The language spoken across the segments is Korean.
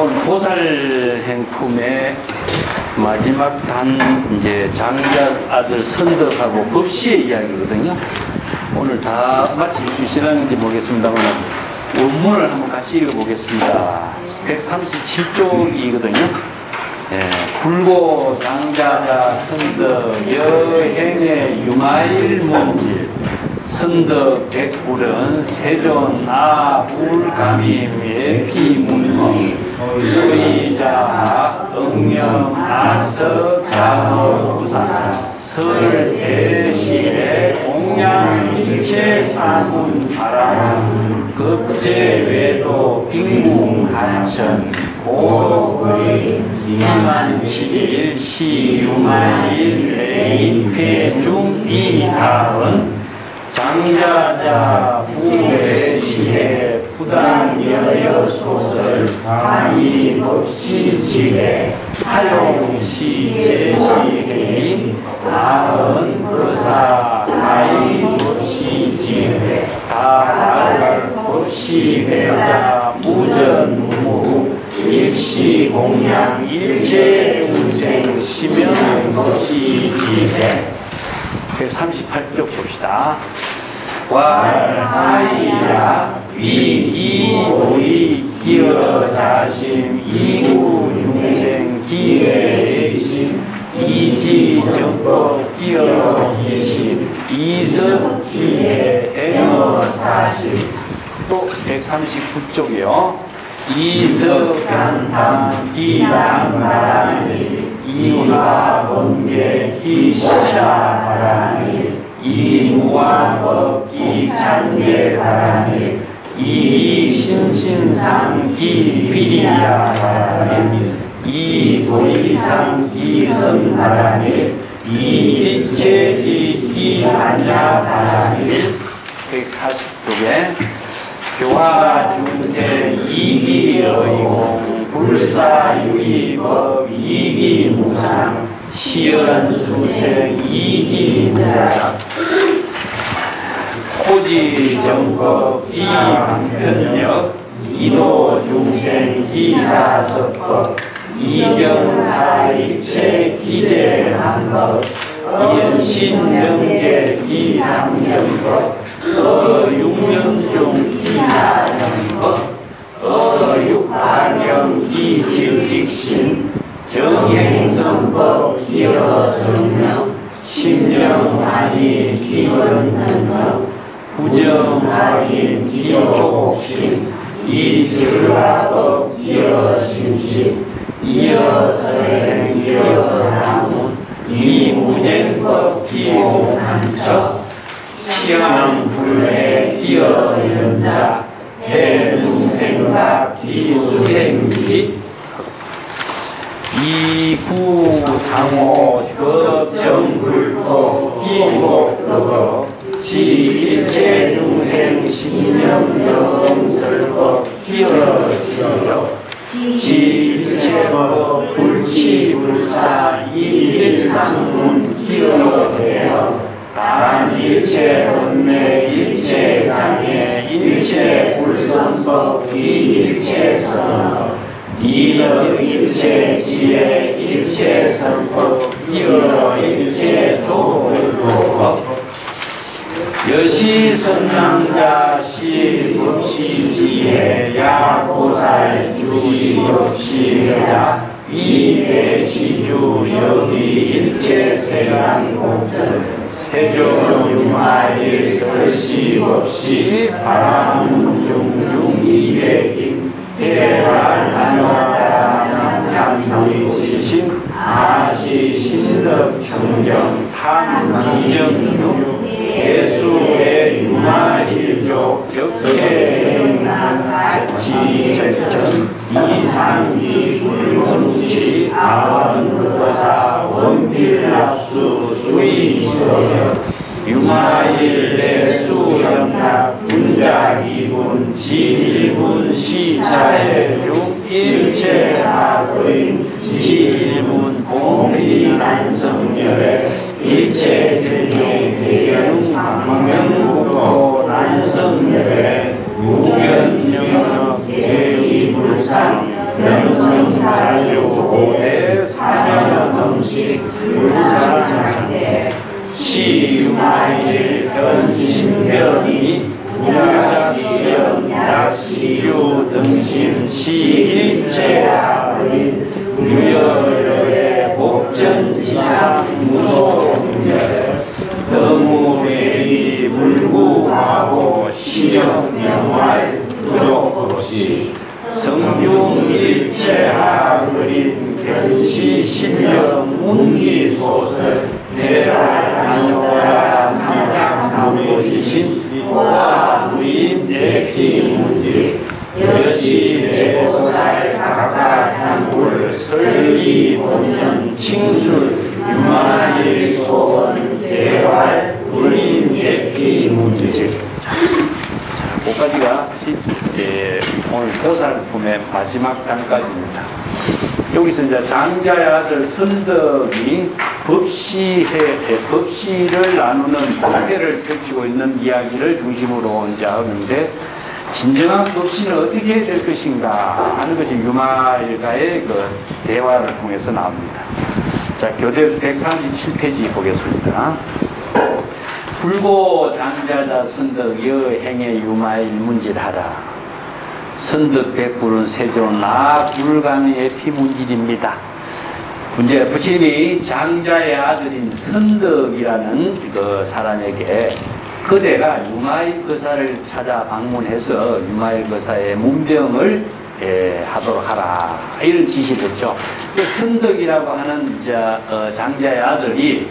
오늘 보살행품의 마지막 단 이제 장작 아들 선덕하고 법시의 이야기거든요. 오늘 다 마칠 수 있으려는지 모르겠습니다만 원문을 한번 같이 읽어보겠습니다. 137쪽이거든요. 불고 장자자 선덕 여행의 유마일 문질 선덕 백불은 세존 아불감임 예피문명 수의자 응명 아서 자어부사 설대시에 공양 일체 사문 바람 급제외도 빙궁한천 고독의 이만칠일 시유만일 레이패중이하은 장자자 부외시에 부당여여소설 강의법시지에 하용시제시회의 아은거사 가의법시지회 다발법시회자 무전무무 일시공양 일체중생 심연법시지회 138쪽 봅시다. 왈하이야 위이오이 기어자심 이구중생 기회의심 이지정법 기어이심 이석기의 애어사심 또 139쪽이요. 이석간당 기당바라니 이화번개 기시라바라니 이무화법 기찬제바라니 이신신상 기비리야바라니 이보리상 기선바라니 이일체지 기한야바라니 140쪽에 교화중생 이기의공 불사유의법 이기무상 시연수생 이기무작 토지정법 이방편력 이도중생 기사석법 이경사입체 기재한법 이연신명제 기상경법 어육명중 기사연법 어육파경 기질직신 정행성법 기어정명 심정환희 기원증성 부정환희 기조옥신 이출화법 기어심식 이어서행 기어나문 이무쟁법 기호한척 치양불회 기어연자 해중생각 기수행지 이구상호 급정불토 기복덕 지일체중생 신명영설법 기어지역 지일체법 불치불사 일일상문 기어대여 단일체 번뇌 일체장애 일체불선법 이일체선업 이어일체지혜 일체선법 이어일체조불법 여시선남자 시법시지혜 야보살 주시법시여자 이대시주 여기 일체세간공전 세조유마일 설시법시 바람중중 이백인 대발한화장상의신 아시신덕청정 탐이정육 예수의 유마일조 격해행난 제치제천 이상기 불성치 아원거사 원필납수 수의소여 유마일 내수영락 분자기분 지일분 시차해중 일체하거인 지일분 공비난성열에 일체대중 대경 방명국토 난성열에 무견영역 대의불상 연성자유 오대 사면음식 불자장대 시유마일 변신변이 무야시연 야시유 등심 시일체하의 유여여의 복전지상 무소분별 너무외이 불구하고 시정명활 부족없이 성중일체하의 변시신령 문기소설 대활안요라 삼각삼보시신 보아 무인 내피문지 여시제보살 각각한불 설리본년 칭술 유마일소원 대활 무인 내피문지. 자, 거기까지가 오늘 보살품의 마지막 단까지입니다. 여기서 이제 장자의 아들 선덕이 법시를 나누는 다해를 펼치고 있는 이야기를 중심으로 이제 하는데, 진정한 법시는 어떻게 해야 될 것인가 하는 것이 유마일과의 그 대화를 통해서 나옵니다. 자, 교재 137페이지 보겠습니다. 불고 장자자 선덕 여행의 유마일 문질하라. 선덕 백불은 세조 나 불감의 피문질입니다. 부처님이 장자의 아들인 선덕이라는 그 사람에게 그대가 유마일 거사를 찾아 방문해서 유마일 거사의 문병을 하도록 하라, 이런 지시를 했죠. 선덕이라고 하는 장자의 아들이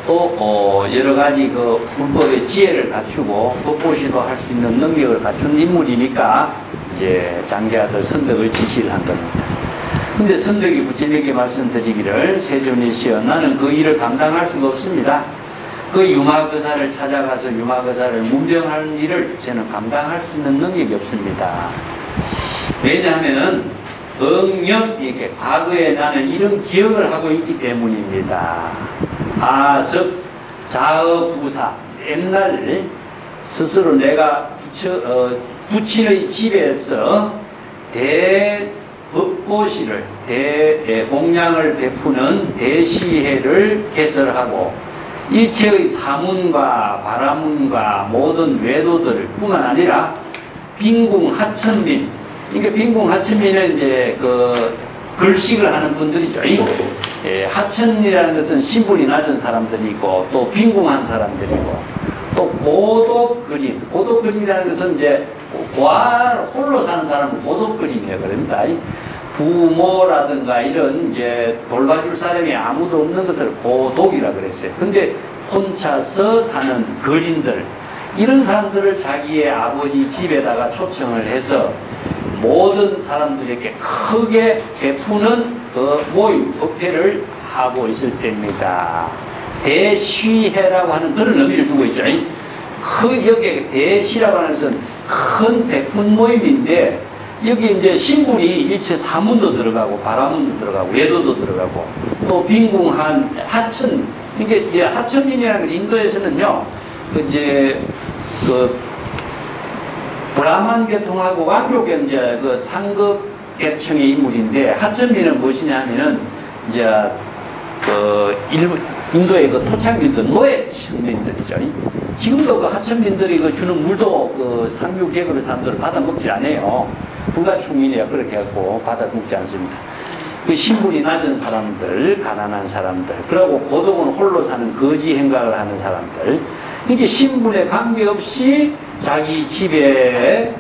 또 여러 가지 그 불법의 지혜를 갖추고 법보시도 할 수 있는 능력을 갖춘 인물이니까 이제 장자의 아들 선덕을 지시를 한 겁니다. 근데 선덕이 부처님에게 말씀드리기를, 세존이시여 나는 그 일을 감당할 수가 없습니다. 그 유마거사를 찾아가서 유마거사를 문병하는 일을 저는 감당할 수 있는 능력이 없습니다. 왜냐하면은 응염 이렇게 과거에 나는 이런 기억을 하고 있기 때문입니다. 아석 자어부사, 옛날 스스로 내가 부친의 집에서 대법보시를 공양을 베푸는 대시회를 개설하고 일체의 사문과 바라문과 모든 외도들 뿐만 아니라 빈궁 하천민, 이게 빈궁 하천민은 이제 그 글식을 하는 분들이죠. 하천이라는 것은 신분이 낮은 사람들이 있고, 또 빈궁한 사람들이고, 또 고독그림, 고독그림이라는 것은 이제 홀로 사는 사람은 고독그림이에요. 그럽니다. 부모라든가 이런 이제 돌봐줄 사람이 아무도 없는 것을 고독이라 그랬어요. 근데 혼자서 사는 거린들, 이런 사람들을 자기의 아버지 집에다가 초청을 해서 모든 사람들에게 크게 베푸는 그 모임, 법회를 하고 있을 때입니다. 대시회라고 하는 그런 의미를 두고 있죠. 여기에 대시라고 하는 것은 큰 베푼 모임인데, 여기 이제 신분이 일체 사문도 들어가고 바라문도 들어가고 외도도 들어가고 또 빈궁한 하천, 이게 하천민이라는 것이 인도에서는요, 브라만 계통하고 왕족 이제 그 상급 계층의 인물인데, 하천민은 무엇이냐 하면은 이제 인도의 그 토착민들, 노예 층민들이죠. 지금도 그 하천민들이 그 주는 물도 그 상류 계급의 사람들을 받아 먹지 않아요. 부가충민이야 그렇게 해갖고 받아 먹지 않습니다. 그 신분이 낮은 사람들, 가난한 사람들, 그리고 고독은 홀로 사는 거지 행각을 하는 사람들, 이게 신분에 관계없이 자기 집에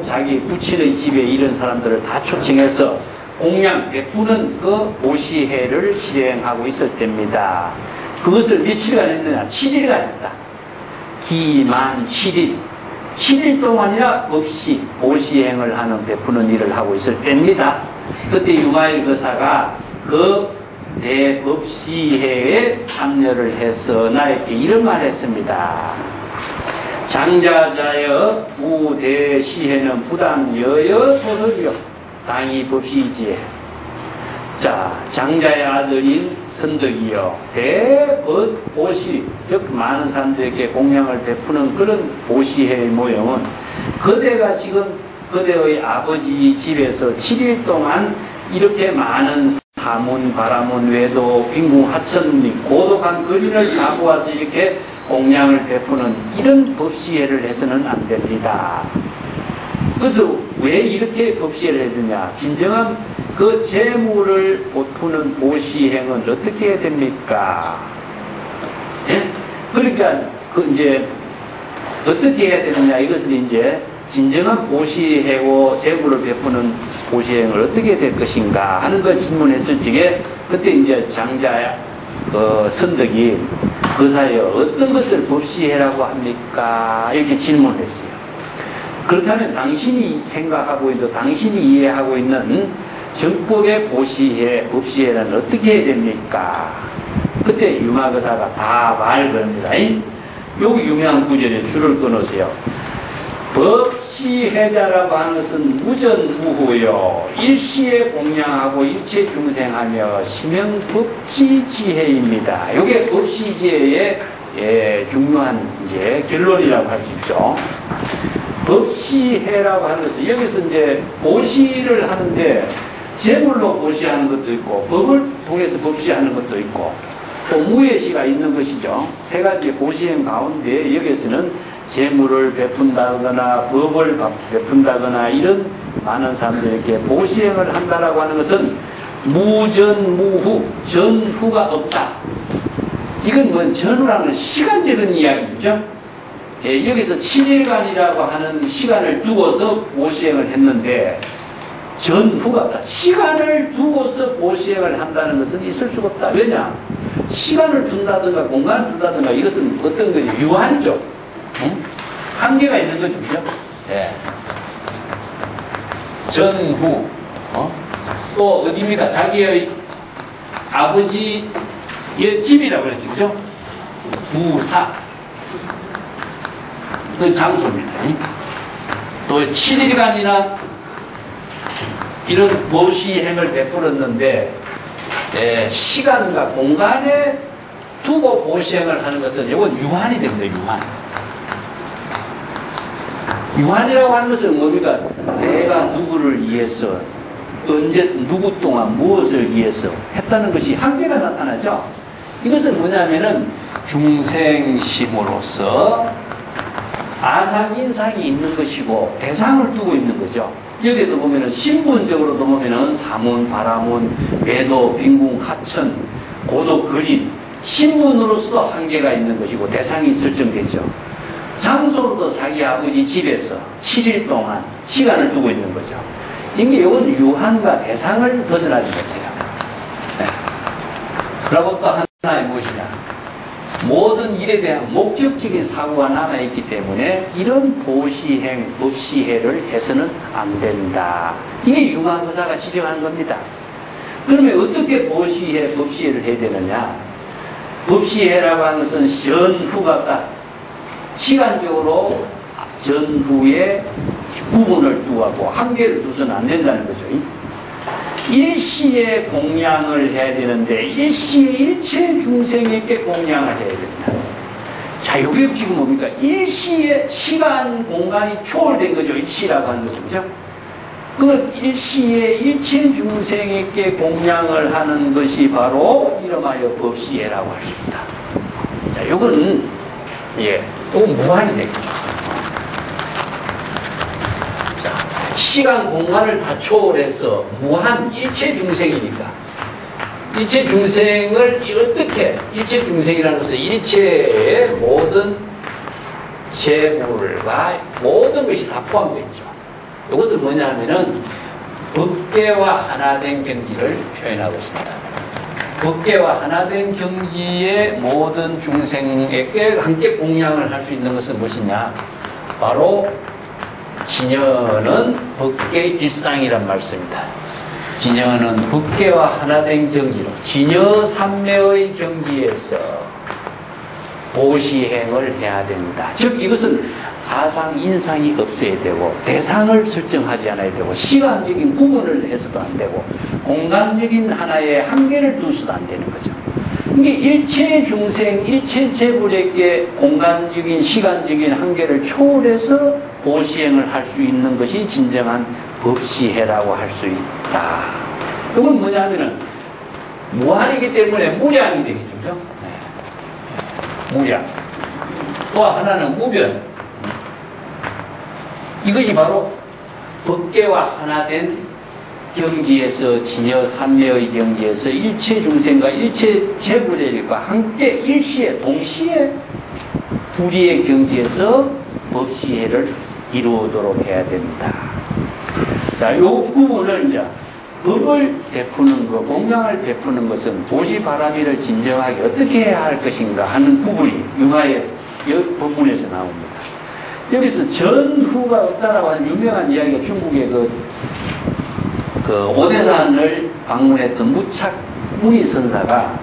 자기 부친의 집에 이런 사람들을 다 초청해서 공양 베푸는 그 보시회를 실행하고 있을 때입니다. 그것을 며칠간 했느냐? 7일간 했다. 기만 7일. 7일 동안이나 없이 보시행을 하는 베푸는 일을 하고 있을 때입니다. 그때 유마일 거사가 그 대법시회에 참여를 해서 나에게 이런 말 했습니다. 장자자여 우대시회는 부당여여 소설이요 당이 법시지에. 자, 장자의 아들인 선덕이요 대법보시, 즉 많은 사람들에게 공양을 베푸는 그런 보시회의 모형은 그대가 지금 그대의 아버지 집에서 7일 동안 이렇게 많은 사문, 바라문, 외도, 빈궁, 하천, 고독한 거린을 다 모아서 이렇게 공양을 베푸는 이런 법시해를 해서는 안 됩니다. 그래서 왜 이렇게 법시해를 해야 되냐? 진정한 그 재물을 베푸는 보시행은 어떻게 해야 됩니까? 예? 그러니까 그 이제 어떻게 해야 되느냐? 이것은 이제 진정한 보시해고 재물을 베푸는 보시행을 어떻게 해야 될 것인가 하는 걸 질문했을 적에 그때 이제 장자 선덕이 그 사이에 어떤 것을 법시해라고 합니까? 이렇게 질문했어요. 그렇다면 당신이 생각하고 있는, 당신이 이해하고 있는 정법의 보시해, 법시해는 어떻게 해야 됩니까? 그때 유마거사가 다 말 겁니다. 여기 유명한 구절에 줄을 끊으세요. 법시해자라고 하는 것은 무전무후요. 일시에 공양하고 일체 중생하며 심형 법시지혜입니다. 이게 법시지혜의 중요한 이제 결론이라고 할 수 있죠. 법시해라고 하는 것은 여기서 이제 보시를 하는데 재물로 보시하는 것도 있고 법을 통해서 법시하는 것도 있고 또 무예시가 있는 것이죠. 세 가지 보시행 가운데 여기서는 재물을 베푼다거나 법을 베푼다거나 이런 많은 사람들에게 보시행을 한다라고 하는 것은 무전무후, 전후가 없다. 이건 뭐 전후라는 시간적인 이야기죠. 여기서 7일간이라고 하는 시간을 두고서 보시행을 했는데 전후가 없다. 시간을 두고서 보시행을 한다는 것은 있을 수가 없다. 왜냐? 시간을 둔다든가 공간을 둔다든가 이것은 어떤 거지? 유한이죠. 한계가 있는 거죠. 그죠? 예. 전후. 또 어디입니까? 자기의 아버지의 집이라고 그랬죠. 그죠? 부사. 그 장소입니다. 또 7일간이나 이런 보시행을 베풀었는데 시간과 공간에 두고 보시행을 하는 것은 이건 유한이 됩니다. 유한. 유한이라고 하는 것은 뭡니까? 내가 누구를 위해서 언제 누구 동안 무엇을 위해서 했다는 것이 한계가 나타나죠. 이것은 뭐냐면은 중생심으로서 아상인상이 있는 것이고 대상을 두고 있는 거죠. 여기에도 보면은 신분적으로도 보면은 사문, 바라문, 배도, 빈궁, 하천, 고도, 거린 신분으로서도 한계가 있는 것이고 대상이 설정되죠. 장소로도 자기 아버지 집에서 7일 동안 시간을 두고 있는 거죠. 이게 이건 유한과 대상을 벗어나지 못해요. 네. 그리고 또 하나의 무엇이냐? 모든 일에 대한 목적적인 사고가 남아있기 때문에 이런 보시행, 법시해를 해서는 안 된다. 이게 유마거사가 지적하는 겁니다. 그러면 어떻게 보시해, 법시해를 해야 되느냐? 법시해라고 하는 것은 전후가 시간적으로 전후에 구분을 두고 한계를 두서는 안 된다는 거죠. 일시에 공양을 해야 되는데 일시에 일체 중생에게 공양을 해야 된다. 자, 이게 지금 뭡니까? 일시에 시간, 공간이 초월된 거죠. 일시라고 하는 것은. 그죠? 그걸 일시에 일체 중생에게 공양을 하는 것이 바로 이름하여 법시해라고 할 수 있다. 자, 이거는 또 무한이 되겠죠. 시간, 공간을 다 초월해서 무한 일체 중생이니까 일체 중생을 어떻게 일체 중생이라는 것은 일체의 모든 재물과 모든 것이 다 포함되어 있죠. 이것은 뭐냐 하면은 법계와 하나된 경지를 표현하고 있습니다. 법계와 하나된 경지의 모든 중생에게 함께 공양을 할 수 있는 것은 무엇이냐? 바로 진여는 법계 일상이란 말씀입니다. 진여는 법계와 하나된 경지로 진여 삼매의 경지에서 보시행을 해야 된다. 즉 이것은 아상, 인상이 없어야 되고 대상을 설정하지 않아야 되고 시간적인 구분을 해서도 안 되고 공간적인 하나의 한계를 두서도 안 되는 거죠. 이게 일체 중생, 일체 재물에게 공간적인, 시간적인 한계를 초월해서 보시행을 할 수 있는 것이 진정한 법시해라고 할 수 있다. 이건 뭐냐면은 무한이기 때문에 무량이 되겠죠. 네. 무량. 또 하나는 무변. 이것이 바로 법계와 하나된 경지에서 진여 삼매의 경지에서 일체 중생과 일체 재불례력과 함께 일시에 동시에 불의의 경지에서 법시해를 이루도록 해야 됩니다. 자, 이 부분을 이제 법을 베푸는 것, 공양을 베푸는 것은 보시바라미를 진정하게 어떻게 해야 할 것인가 하는 부분이 융화의 법문에서 나옵니다. 여기서 전후가 없다라고 하는 유명한 이야기가 중국의 그 오대산을 방문했던 무착 무니선사가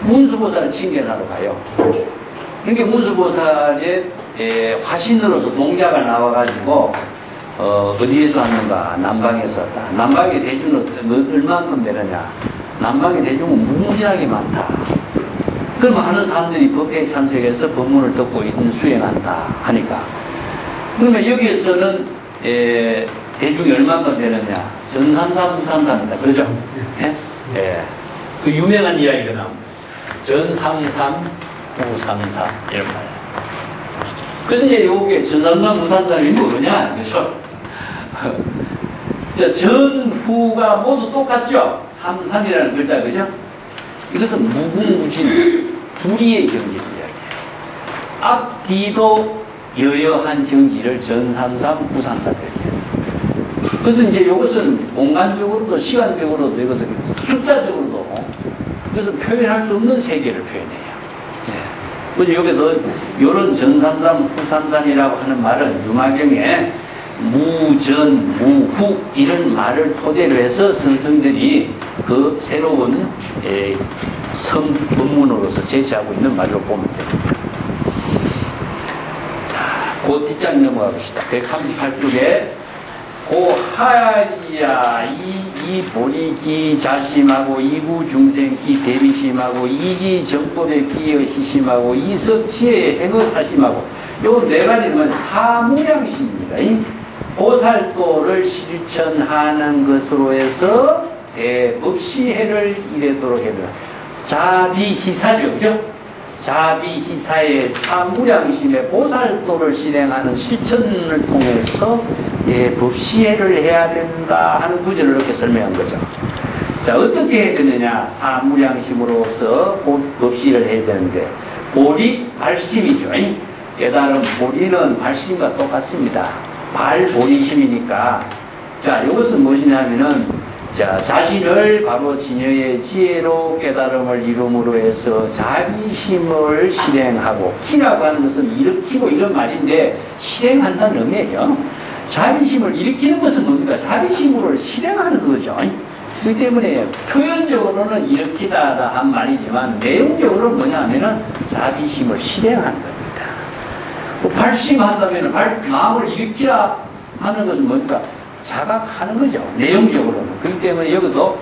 문수보살을 칭견하러 가요. 그러니까 문수보살의 화신으로서 동자가 나와가지고 어디에서 왔는가? 남방에서 왔다. 남방의 대중은 얼마만큼 되느냐? 남방의 대중은 무궁무진하게 많다. 그럼 많은 사람들이 법회에 참석해서 법문을 듣고 수행한다 하니까, 그러면 여기에서는 대중이 얼마만큼 되느냐? 전삼삼 무삼삼이다. 그러죠? 예? 예. 그 유명한 이야기가 나옵니다. 전삼삼 무삼삼 이런 말. 그래서 이제 요게 전삼삼 무삼삼이 뭐냐? 그죠? 전후가 모두 똑같죠? 삼삼이라는 글자, 그죠? 이것은 무궁무진 불의의 경지를 이야기해요. 앞뒤도 여여한 경지를 전삼삼 무삼삼 이렇게 해요. 그래서 이제 이것은 공간적으로도 시간적으로도 이것은 숫자적으로도 이것은 표현할 수 없는 세계를 표현해요. 예. 그래서 여기서 이런 전삼삼 후삼삼이라고 하는 말은 유마경에 무전, 무후 이런 말을 토대로 해서 선생들이 그 새로운 법문으로서 제시하고 있는 말로 보면 됩니다. 자, 그 뒷장 넘어가 봅시다. 138쪽에 고하야 이 보리기 자심하고 이구 중생기 대비심하고 이지 정법의 기의 희심하고 이석지의 행의 사심하고 요 네 가지는 사무량심입니다. 보살도를 실천하는 것으로 해서 대법시해를 이루도록 해야 자비희사죠. 그죠? 자비희사의 사무량심의 보살도를 실행하는 실천을 통해서 대법시해를 해야 된다 하는 구절을 이렇게 설명한 거죠. 자, 어떻게 해야 되느냐? 사무량심으로서 법시를 해야 되는데, 보리, 발심이죠. 깨달은 보리는 발심과 똑같습니다. 발보리심이니까. 자, 이것은 무엇이냐면은, 자, 자신을 바로 진여의 지혜로 깨달음을 이룸으로 해서 자비심을 실행하고, 키라고 하는 것은 일으키고 이런 말인데, 실행한다는 의미예요. 자비심을 일으키는 것은 뭡니까? 자비심으로 실행하는 거죠. 그렇기 때문에 표현적으로는 일으키다 한 말이지만, 내용적으로는 뭐냐면은 자비심을 실행하는 겁니다. 발심한다면 마음을 일으키라 하는 것은 뭡니까? 자각하는 거죠. 내용적으로는. 그렇기 때문에 여기도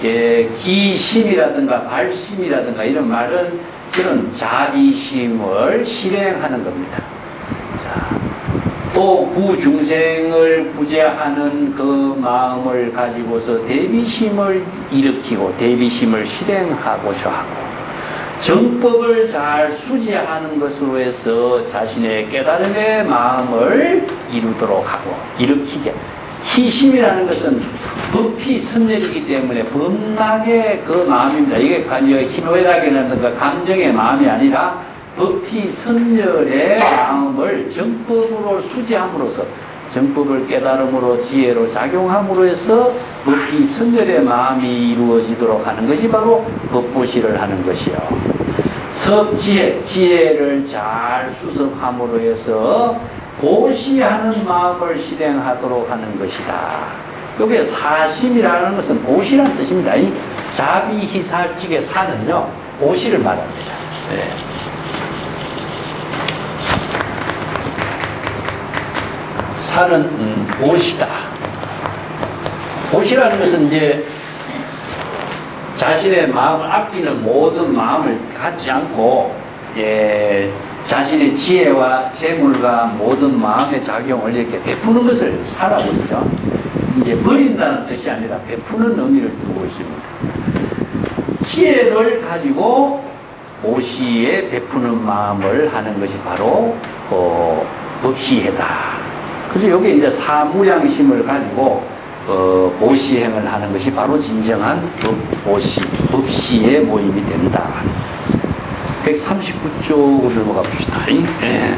기심이라든가 발심이라든가 이런 말은 그런 자비심을 실행하는 겁니다. 자, 또 구중생을 구제하는 그 마음을 가지고서 대비심을 일으키고 대비심을 실행하고자 하고 정법을 잘 수지하는 것으로 해서 자신의 깨달음의 마음을 이루도록 하고 일으키게. 희심이라는 것은 법이 선열이기 때문에 법락의 그 마음입니다. 이게 희노애락이라든가 감정의 마음이 아니라 법이 선열의 마음을 정법으로 수지함으로써 정법을 깨달음으로 지혜로 작용함으로 해서 법이 선열의 마음이 이루어지도록 하는 것이 바로 법보시를 하는 것이요. 섭지혜, 지혜를 잘 수습함으로 해서 보시하는 마음을 실행하도록 하는 것이다. 여기에 사심이라는 것은 보시라는 뜻입니다. 이 자비희살직의 사는요, 보시를 말합니다. 네. 사는 보시다. 보시라는 것은 이제 자신의 마음을 아끼는 모든 마음을 갖지 않고 자신의 지혜와 재물과 모든 마음의 작용을 이렇게 베푸는 것을 살아버리죠. 이제 버린다는 뜻이 아니라 베푸는 의미를 두고 있습니다. 지혜를 가지고 보시에 베푸는 마음을 하는 것이 바로 법시해다. 그래서 여기 이제 사무량심을 가지고 보시행을 하는 것이 바로 진정한 법시의 모임이 된다. 139쪽으로 넘어가 봅시다. 네.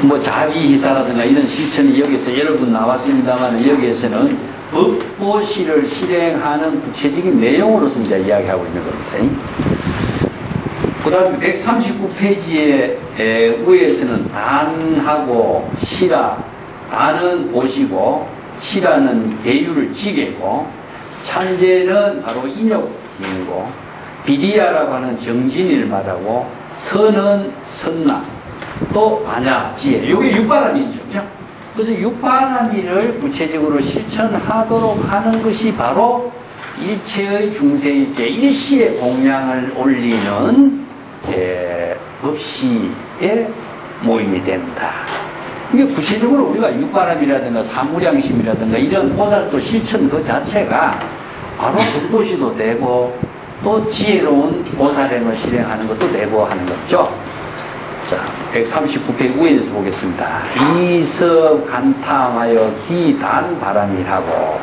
뭐 자비희사라든가 이런 실천이 여기서 여러 분 나왔습니다만 여기에서는 법보시를 실행하는 구체적인 내용으로서 이제 이야기하고 있는 겁니다. 그 다음에 139페이지에 위에서는 단하고 시라, 단은 보시고 시라는 계율을 지겠고 찬제는 바로 인욕이고 비리야라고 하는 정진을 말하고 선은 선나 또 반야 지혜, 이게 육바람이죠. 그래서 육바람이를 구체적으로 실천하도록 하는 것이 바로 일체의 중생에게 일시에 공양을 올리는 법시의 모임이 된다. 이게 구체적으로 우리가 육바람이라든가 사무량심이라든가 이런 보살도 실천 그 자체가 바로 법보시도 되고 또 지혜로운 보살행을 실행하는 것도 되고 하는 거죠. 자, 139페이지 위에서 보겠습니다. 이서 간탐하여 기단 바람이라고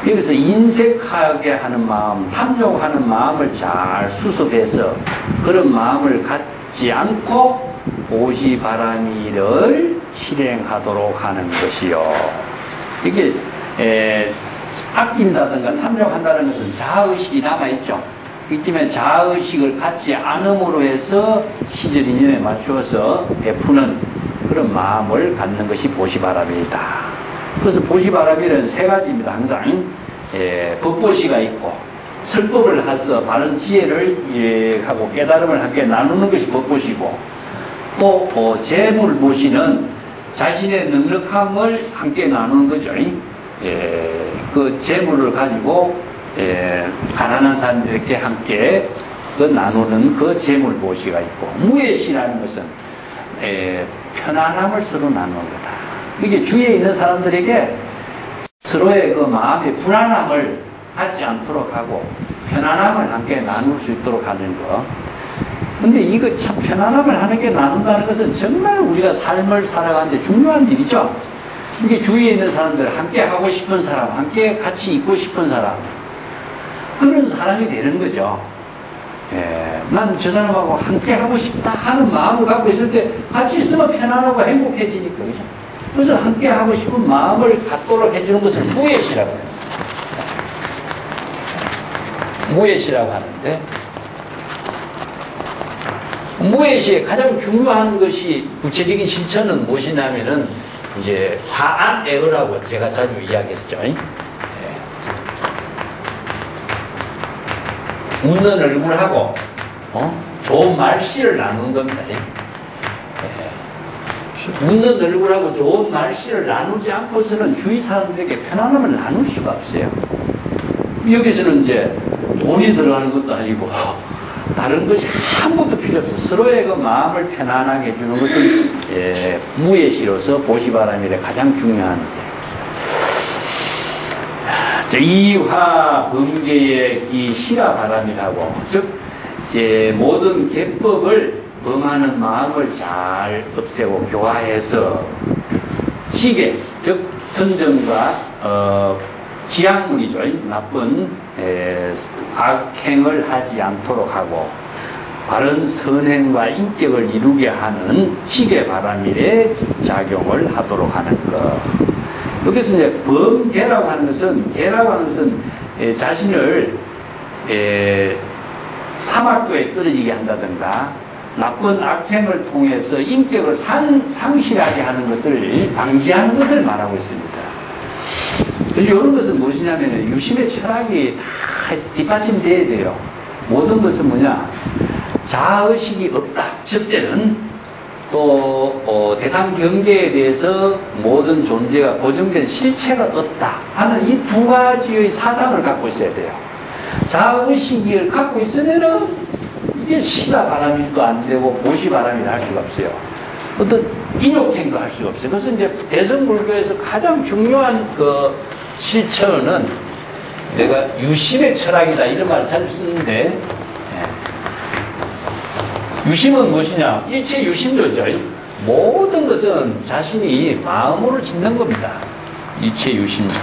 여기서 인색하게 하는 마음, 탐욕하는 마음을 잘 수습해서 그런 마음을 갖지 않고 보시바라미를 실행하도록 하는 것이요. 이게 아낀다든가 탐욕한다는 것은 자아의식이 남아있죠. 이 때문에 자아의식을 갖지 않음으로 해서 시절 인연에 맞추어서 베푸는 그런 마음을 갖는 것이 보시바람이다. 그래서 보시바람이는 세 가지입니다. 항상 법보시가 있고 설법을 해서 바른 지혜를 하고 깨달음을 함께 나누는 것이 법보시고 또 재물보시는 자신의 넉넉함을 함께 나누는 거죠. 그 재물을 가지고 가난한 사람들에게 함께 그 나누는 그 재물보시가 있고 무예시라는 것은 편안함을 서로 나누는 거다. 이게 주위에 있는 사람들에게 서로의 그 마음의 불안함을 갖지 않도록 하고 편안함을 함께 나눌 수 있도록 하는 거. 근데 이거 참 편안함을 하는 게 나눈다는 것은 정말 우리가 삶을 살아가는데 중요한 일이죠. 이게 주위에 있는 사람들, 함께 하고 싶은 사람, 함께 같이 있고 싶은 사람, 그런 사람이 되는 거죠. 난 저 사람하고 함께 하고 싶다 하는 마음을 갖고 있을 때 같이 있으면 편안하고 행복해지니까, 그죠? 그래서 함께 하고 싶은 마음을 갖도록 해주는 것을 무예시라고 해요. 무예시라고 하는데, 무예시의 가장 중요한 것이 구체적인 실천은 무엇이냐면은 이제 화안애어라고 제가 자주 이야기했죠. 웃는 얼굴하고 좋은 말씨를 나누는 겁니다. 웃는 얼굴하고 좋은 말씨를 나누지 않고서는 주위 사람들에게 편안함을 나눌 수가 없어요. 여기서는 이제 돈이 들어가는 것도 아니고 다른 것이 아무것도 필요 없어. 서로의 그 마음을 편안하게 해주는 것은 무예시로서 보시바람일에 가장 중요한 이화 범계의 이 시라바람이라고, 즉 모든 계법을 범하는 마음을 잘 없애고 교화해서 지계, 즉 선정과 지향문이죠. 나쁜 악행을 하지 않도록 하고 바른 선행과 인격을 이루게 하는 지계바람일의 작용을 하도록 하는 것. 여기서 이제 범계라고 하는 것은, 계라고 하는 것은 자신을 사막도에 떨어지게 한다든가 나쁜 악행을 통해서 인격을 상실하게 하는 것을 방지하는 것을 말하고 있습니다. 그래서 이런 것은 무엇이냐면 유심의 철학이 다 뒷받침돼야 돼요. 모든 것은 뭐냐, 자아의식이 없다. 첫째는 또 대상 경계에 대해서 모든 존재가 고정된 실체가 없다 하는 이 두 가지의 사상을 갖고 있어야 돼요. 자아의식을 갖고 있으면은 이게 시다 바람일도 안 되고 보시 바람이라 할 수가 없어요. 어떤 인욕행도 할 수가 없어요. 그래서 이제 대성불교에서 가장 중요한 그 실천은 내가 유심의 철학이다 이런 말을 자주 쓰는데, 유심은 무엇이냐? 일체 유심조죠. 모든 것은 자신이 마음으로 짓는 겁니다. 일체 유심조.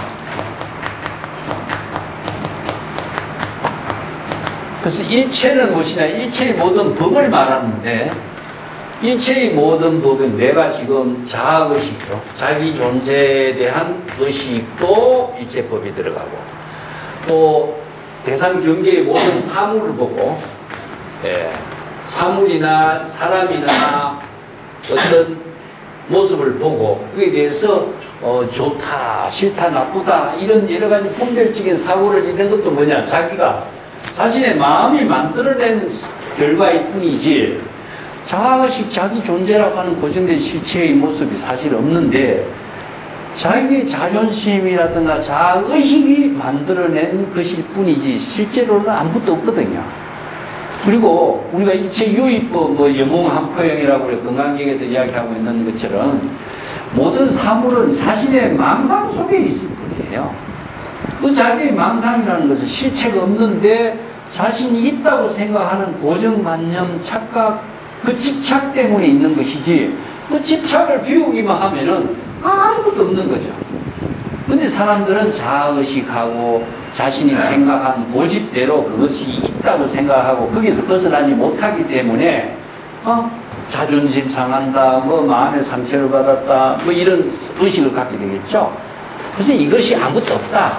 그래서 일체는 무엇이냐? 일체의 모든 법을 말하는데, 일체의 모든 법은 내가 지금 자아의식이죠. 자기 존재에 대한 의식도 일체법이 들어가고, 또 대상 경계의 모든 사물을 보고, 사물이나 사람이나 어떤 모습을 보고 그에 대해서 좋다, 싫다, 나쁘다 이런 여러 가지 분별적인 사고를 이런 것도 뭐냐? 자기가 자신의 마음이 만들어낸 결과일 뿐이지 자아의식, 자기 존재라고 하는 고정된 실체의 모습이 사실 없는데 자기의 자존심이라든가 자아의식이 만들어낸 것일 뿐이지 실제로는 아무것도 없거든요. 그리고 우리가 일체 유의법, 영웅한포형이라고 건강경에서 이야기하고 있는 것처럼 모든 사물은 자신의 망상 속에 있을 뿐이에요. 그 자기의 망상이라는 것은 실체가 없는데 자신이 있다고 생각하는 고정관념, 착각, 그 집착 때문에 있는 것이지 그 집착을 비우기만 하면은 아무것도 없는 거죠. 근데 사람들은 자아의식하고 자신이 생각한 고집대로 그것이 있다고 생각하고 거기서 벗어나지 못하기 때문에 자존심 상한다, 마음의 상처를 받았다, 이런 의식을 갖게 되겠죠. 그래서 이것이 아무것도 없다.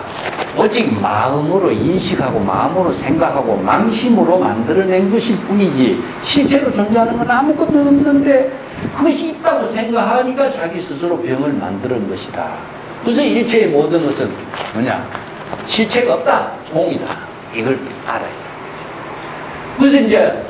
오직 마음으로 인식하고 마음으로 생각하고 망심으로 만들어낸 것일 뿐이지 실체로 존재하는 건 아무것도 없는데 그것이 있다고 생각하니까 자기 스스로 병을 만드는 것이다. 그래서 일체의 모든 것은 뭐냐? 실체가 없다. 공이다. 이걸 알아야 돼. 그래서 이제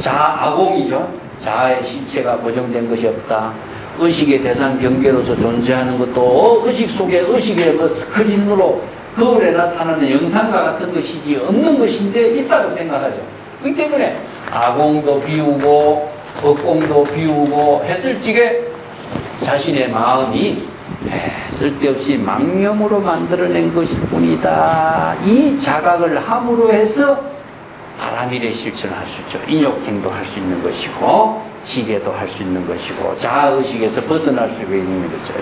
자아공이죠. 자아의 실체가 고정된 것이 없다. 의식의 대상 경계로서 존재하는 것도 의식 속에 의식의 그 스크린으로 거울에 나타나는 영상과 같은 것이지 없는 것인데 있다고 생각하죠. 그렇기 때문에 아공도 비우고 법공도 비우고 했을 적에 자신의 마음이 쓸데없이 망념으로 만들어낸 것일 뿐이다. 이 자각을 함으로 해서 바람일의 실천을 할 수 있죠. 인욕행도 할 수 있는 것이고 지게도 할 수 있는 것이고 자아의식에서 벗어날 수 있는 거죠.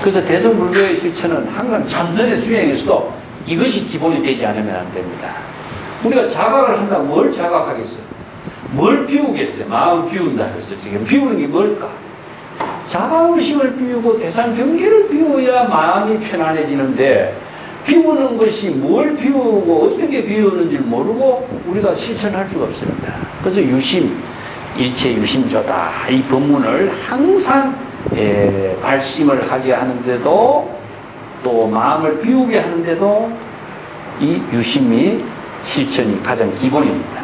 그래서 대성불교의 실천은 항상 참선의 수행에서도 이것이 기본이 되지 않으면 안 됩니다. 우리가 자각을 한다고 뭘 자각하겠어요? 뭘 비우겠어요? 마음 비운다 그랬을 때 비우는 게 뭘까? 자아의식을 비우고 대상 경계를 비워야 마음이 편안해지는데 비우는 것이 뭘 비우고 어떻게 비우는지 모르고 우리가 실천할 수가 없습니다. 그래서 유심, 일체 유심조다. 이 법문을 항상 발심을 하게 하는데도 또 마음을 비우게 하는데도 이 유심이 실천이 가장 기본입니다.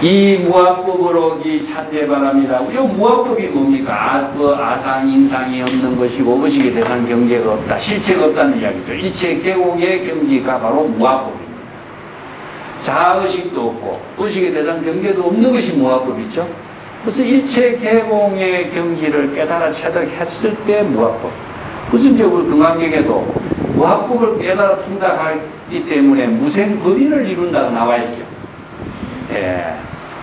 이 무아법으로 이 찬재바람이다. 이 무아법이 뭡니까? 아상, 인상이 없는 것이고 의식의 대상 경계가 없다. 실체가 없다는 이야기죠. 일체 계곡의 경지가 바로 무아법입니다. 자아의식도 없고 의식의 대상 경계도 없는 것이 무아법이죠. 그래서 일체 계공의 경지를 깨달아 체득했을 때 무아법. 그래서 이제 우리 금강경에도 무아법을 깨달아 통달하기 때문에 무생거린을 이룬다고 나와 있어요.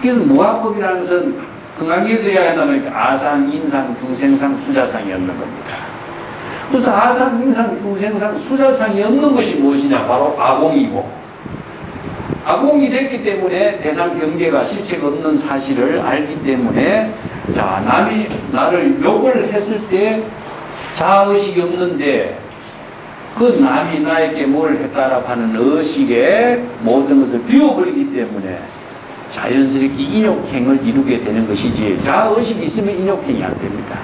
그래서 무아법이라는 것은 금강경에서 이야기한다면 아상, 인상, 중생상, 수자상이 없는 겁니다. 그래서 아상, 인상, 중생상, 수자상이 없는 것이 무엇이냐? 바로 아공이고 아공이 됐기 때문에 대상 경계가 실체가 없는 사실을 알기 때문에 자, 남이 나를 욕을 했을 때 자아의식이 없는데 그 남이 나에게 뭘 했다라고 하는 의식에 모든 것을 비워버리기 때문에 자연스럽게 인욕행을 이루게 되는 것이지 자아의식이 있으면 인욕행이 안 됩니다.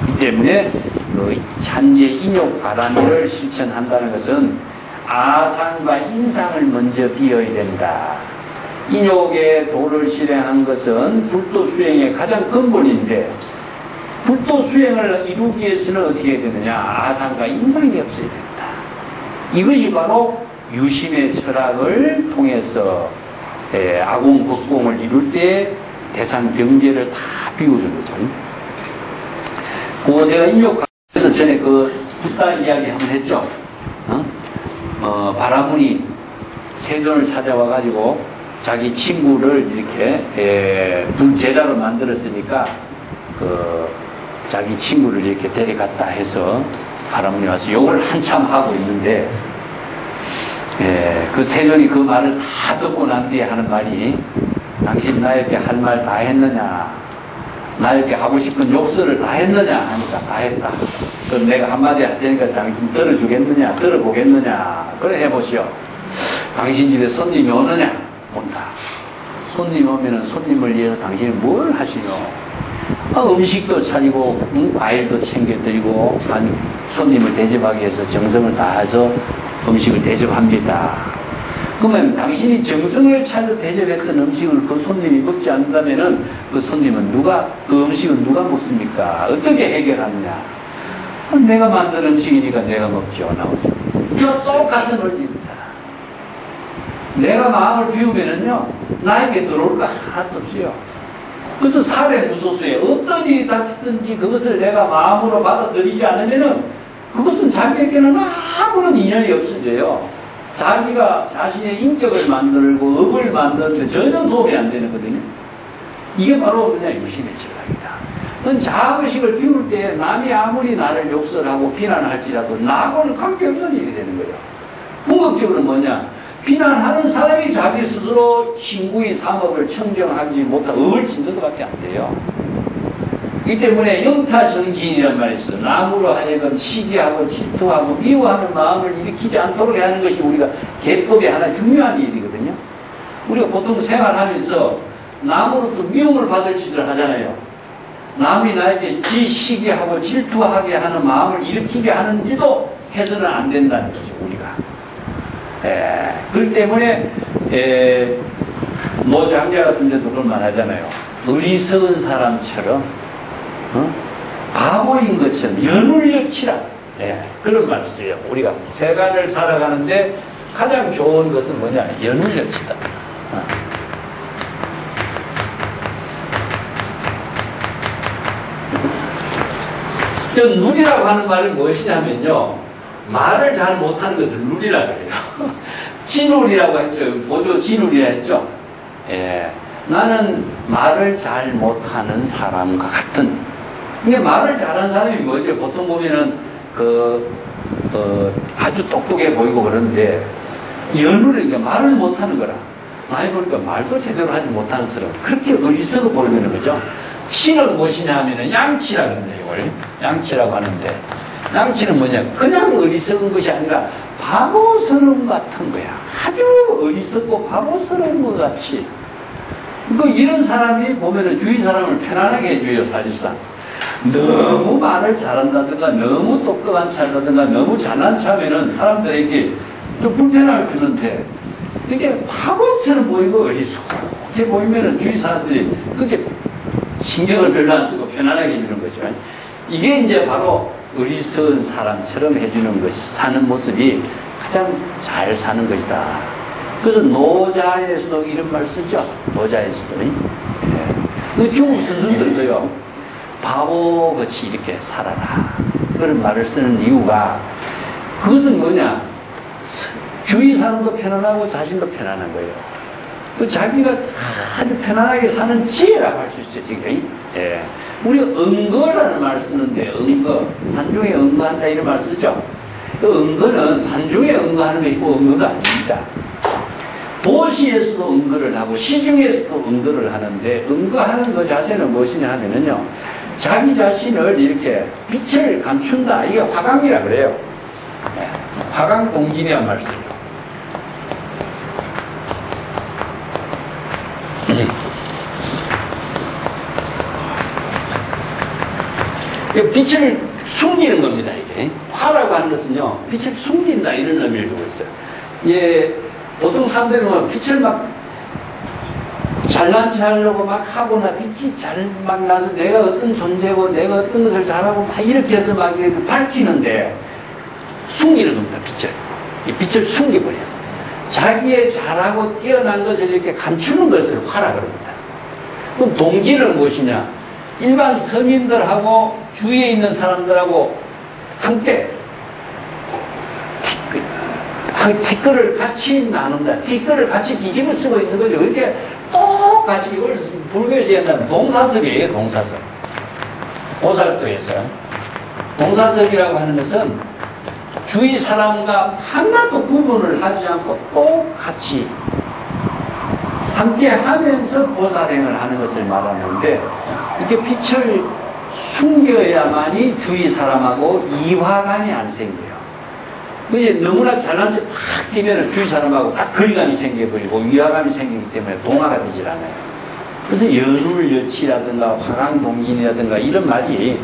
그 때문에 그 찬재 인욕 바람일을 실천한다는 것은 아상과 인상을 먼저 비워야 된다. 인욕의 도를 실행한 것은 불도 수행의 가장 근본인데 불도 수행을 이루기 위해서는 어떻게 해야 되느냐? 아상과 인상이 없어야 된다. 이것이 바로 유심의 철학을 통해서 아공, 법공을 이룰 때 대상 병제를 다 비우는 거죠. 그 내가 인욕에서 전에 그 붓다 이야기 한번 했죠. 바라문이 세존을 찾아와가지고 자기 친구를 이렇게 불제자로 만들었으니까 자기 친구를 이렇게 데려갔다 해서 바라문이 와서 욕을 한참 하고 있는데 그 세존이 그 말을 다 듣고 난 뒤에 하는 말이 당신 나에게 할 말 다 했느냐, 나에게 하고 싶은 욕설을 다 했느냐 하니까 다 했다. 그럼 내가 한마디 할 테니까 당신 들어주겠느냐, 들어보겠느냐. 그래 해보시오. 당신 집에 손님이 오느냐? 온다. 손님 오면은 손님을 위해서 당신이 뭘 하시노? 음식도 차리고 과일도 챙겨드리고 손님을 대접하기 위해서 정성을 다해서 음식을 대접합니다. 그러면 당신이 정성을 차려 대접했던 음식을 그 손님이 먹지 않는다면은 그 손님은 그 음식은 누가 먹습니까? 어떻게 해결하느냐? 내가 만든 음식이니까 내가 먹죠. 나오죠. 저 똑같은 원리입니다. 내가 마음을 비우면은요, 나에게 들어올 거 하나도 없어요. 그래서 살해 무소수에 어떤 일이 닥치든지 그것을 내가 마음으로 받아들이지 않으면은 그것은 자기에게는 아무런 인연이 없어져요. 자기가 자신의 인격을 만들고 업을 만드는데 전혀 도움이 안 되는 거거든요. 이게 바로 그냥 유심의 전략이다. 자의식을 비울 때 남이 아무리 나를 욕설하고 비난할지라도 나하고는 관계없는 일이 되는 거예요. 궁극적으로 뭐냐? 비난하는 사람이 자기 스스로 신구의 삼업을 청정하지 못하고 업을 짓는 것밖에 안 돼요. 이 때문에 영타정진이란 말이 있어. 남으로 하여금 시기하고 질투하고 미워하는 마음을 일으키지 않도록 하는 것이 우리가 계법의 하나 중요한 일이거든요. 우리가 보통 생활하면서 남으로부터 미움을 받을 짓을 하잖아요. 남이 나에게 시기하고 질투하게 하는 마음을 일으키게 하는 일도 해서는 안 된다는 거죠, 우리가. 그렇기 때문에 노장자 같은 데도 그런 말 하잖아요. 어리석은 사람처럼 바보인 것처럼 연울려 치라. 그런 말을 써요. 우리가 세간을 살아가는데 가장 좋은 것은 뭐냐? 연울려 치다. 누리라고 하는 말은 무엇이냐면요, 말을 잘 못하는 것을 누리라고 해요. 진울이라고 했죠. 보조 진울이라 했죠. 나는 말을 잘 못하는 사람과 같은. 이게 말을 잘하는 사람이 뭐죠? 보통 보면은 아주 똑똑해 보이고 그러는데 연우니까 말을 못하는 거라. 많이 보니까 말도 제대로 하지 못하는 사람. 그렇게 어리석어 보이는 거죠. 치는 무엇이냐 하면은 양치라고 합니다. 이걸 양치라고 하는데, 양치는 뭐냐? 그냥 어리석은 것이 아니라 바보스러움 같은 거야. 아주 어리석고 바보스러운 것 같이. 이런 사람이 보면은 주위 사람을 편안하게 해줘요, 사실상. 너무 말을 잘한다든가, 너무 똑똑한 차다든가, 너무 잘난 차면은 사람들에게 좀 불편함을 주는데, 이렇게 바보처럼 보이고 어리숙해 보이면은 주위 사람들이 그렇게 신경을 별로 안 쓰고 편안하게 해주는 거죠. 이게 이제 바로 어리석은 사람처럼 해주는 것이, 사는 모습이 가장 잘 사는 것이다. 그래서 노자에서도 이런 말 쓰죠. 노자에서도. 그 중국 스승들도요, 바보같이 이렇게 살아라. 그런 말을 쓰는 이유가, 그것은 뭐냐? 주위 사람도 편안하고 자신도 편안한 거예요. 자기가 아주 편안하게 사는 지혜라고 할 수 있어요, 지금. 우리가 응거라는 말을 쓰는데, 응거, 산중에 응거한다 이런 말 쓰죠. 그 응거는 산중에 응거하는 것이고 응거가 아닙니다. 도시에서도 응거를 하고 시중에서도 응거를 하는데, 응거하는 그 자세는 무엇이냐 하면은요, 자기 자신을 이렇게 빛을 감춘다. 이게 화강이라 그래요. 화강동진이란 말을 써요. 빛을 숨기는 겁니다, 이게. 화라고 하는 것은요, 빛을 숨긴다, 이런 의미를 두고 있어요. 보통 사람들은 빛을 막 잘난 체 하려고 막 하거나 빛이 잘 막 나서 내가 어떤 존재고 내가 어떤 것을 잘하고 막 이렇게 해서 막 밝히는데 숨기는 겁니다, 빛을. 이 빛을 숨겨버려요. 자기의 잘하고 뛰어난 것을 이렇게 감추는 것을 화라 그럽니다. 그럼 동지는 무엇이냐? 일반 서민들하고 주위에 있는 사람들하고 함께 티끌을 같이 나눈다. 티끌을 같이 뒤집어 쓰고 있는 거죠. 그렇게 똑같이 이걸 불교에서 얘기한다면 동사섭이에요. 동사섭. 보살도에서 동사섭이라고 하는 것은 주위 사람과 하나도 구분을 하지 않고 똑같이 함께 하면서 보살행을 하는 것을 말하는데, 이렇게 빛을 숨겨야만이 주위 사람하고 이화감이 안 생겨요. 이제 너무나 잘난 척 확 뛰면 주위 사람하고 딱 거리감이 생겨버리고 위화감이 생기기 때문에 동화가 되질 않아요. 그래서 연울여치라든가 화강동진이라든가 이런 말이,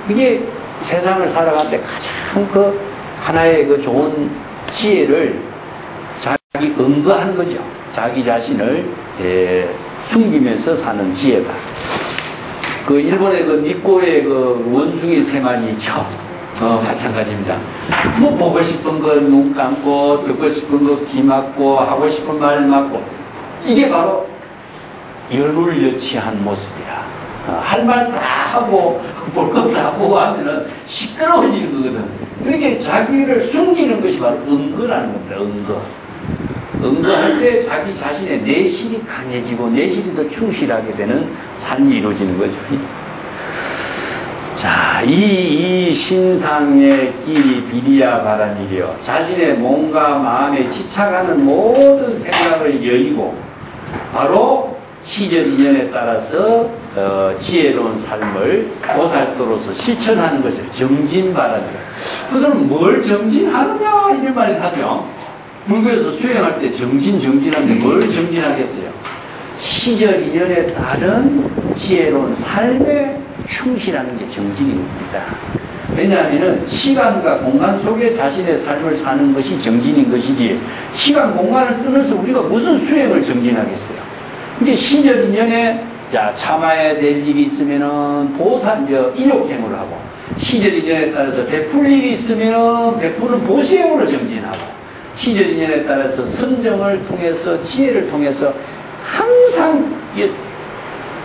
이게 세상을 살아갈 때 가장 그 하나의 그 좋은 지혜를 자기 응거한 거죠. 자기 자신을 숨기면서 사는 지혜다. 그 일본의 그 니꼬의 그 원숭이 세만이 있죠. 마찬가지입니다. 뭐 보고 싶은 거 눈 감고, 듣고 싶은 거 귀 막고, 하고 싶은 말 막고, 이게 바로 연울여치한 모습이다. 할 말 다 하고 볼 것 다 보고 하면은 시끄러워지는 거거든. 이렇게 자기를 숨기는 것이 바로 응거라는 겁니다. 응거. 응거할 때 자기 자신의 내실이 강해지고 내실이 더 충실하게 되는 삶이 이루어지는 거죠. 자, 이 신상의 기 비리야 바라니려, 자신의 몸과 마음에 집착하는 모든 생각을 여의고 바로 시절 인연에 따라서 지혜로운 삶을 보살도로서 실천하는 것을 정진바라니라. 그것은 뭘 정진하느냐 이런 말을 하죠. 불교에서 수행할 때 정진하는데 뭘 정진하겠어요? 시절 인연에 따른 지혜로운 삶에 충실하는 게 정진입니다. 왜냐하면 시간과 공간 속에 자신의 삶을 사는 것이 정진인 것이지, 시간 공간을 끊어서 우리가 무슨 수행을 정진하겠어요? 이제 시절 인연에 참아야 될 일이 있으면은 인욕행을 하고, 시절 인연에 따라서 베풀 일이 있으면은 베푸는 보시행으로 정진하고, 시절 인연에 따라서 선정을 통해서 지혜를 통해서 항상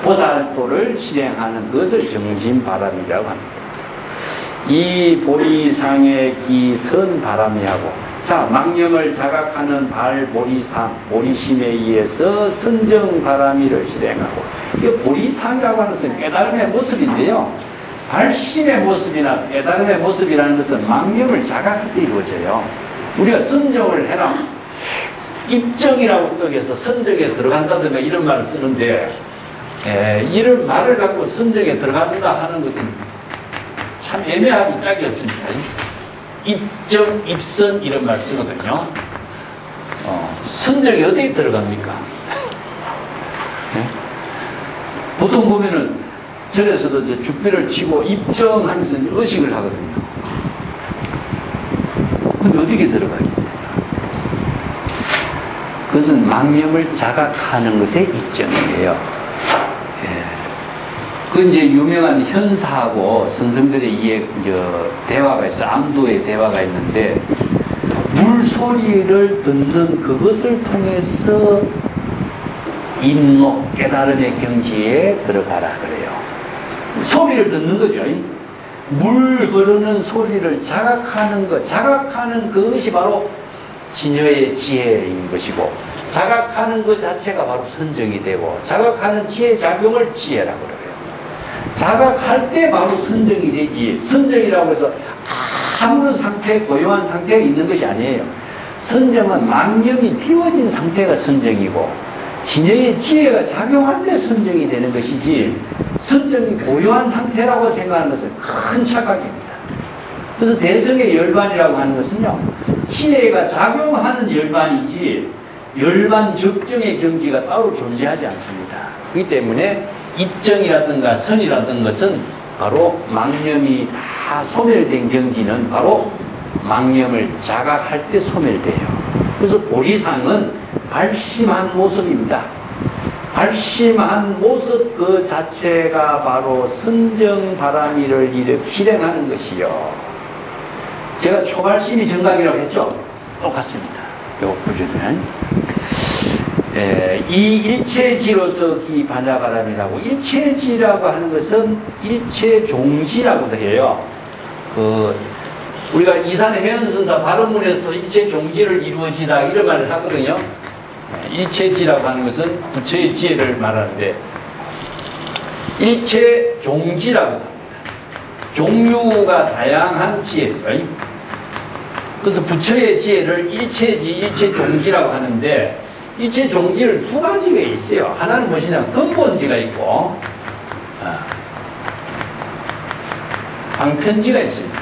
보살도를 실행하는 것을 정진바람이라고 합니다. 이 보리상의 기선 바람이하고, 자, 망념을 자각하는 발보리상, 보리심에 의해서 선정바람이를 실행하고, 이 보리상이라고 하는 것은 깨달음의 모습인데요, 발심의 모습이나 깨달음의 모습이라는 것은 망념을 자각할 때 이루어져요. 우리가 선정을 해라, 입정이라고 뜻해서 선정에 들어간다든가 이런 말을 쓰는데, 이런 말을 갖고 선정에 들어간다 하는 것은 참 애매하기 짝이 없습니다. 입정, 입선 이런 말 쓰거든요. 선정이 어디에 들어갑니까? 보통 보면은 절에서도 죽비를 치고 입정하면서 의식을 하거든요. 근데 어디에 들어가요? 그것은 망념을 자각하는 것의 입정이에요. 그 이제 유명한 현사하고 선생들의 대화가 있어. 암도의 대화가 있는데, 물소리를 듣는 그것을 통해서 임록 깨달음의 경지에 들어가라 그래요. 소리를 듣는 거죠. 물 흐르는 소리를 자각하는 것, 자각하는 그것이 바로 진여의 지혜인 것이고, 자각하는 것 자체가 바로 선정이 되고, 자각하는 지혜 작용을 지혜라고 그래요. 자각할 때 바로 선정이 되지, 선정이라고 해서 아무런 상태, 고요한 상태가 있는 것이 아니에요. 선정은 망념이 비워진 상태가 선정이고, 진여의 지혜가 작용할 때 선정이 되는 것이지, 선정이 고요한 상태라고 생각하는 것은 큰 착각입니다. 그래서 대성의 열반이라고 하는 것은요, 지혜가 작용하는 열반이지 열반 적정의 경지가 따로 존재하지 않습니다. 그렇기 때문에 입정이라든가 선이라든가 것은 바로 망념이 다 소멸된 경지는 바로 망념을 자각할 때 소멸돼요. 그래서 보리상은 발심한 모습입니다. 발심한 모습 그 자체가 바로 선정바람이를 실행하는 것이요. 제가 초발심이 정각이라고 했죠. 똑같습니다. 요 구조는. 이 일체지로서 기 반야바람이라고, 일체지라고 하는 것은 일체종지라고도 해요. 우리가 이산 해연선사 발언문에서 일체종지를 이루어지다 이런 말을 하거든요. 일체지라고 하는 것은 부처의 지혜를 말하는데 일체종지라고 합니다. 종류가 다양한 지혜죠. 그래서 부처의 지혜를 일체지, 일체종지라고 하는데 일체종지를 두 가지가 있어요. 하나는 무엇이냐, 근본지가 있고 방편지가 있습니다.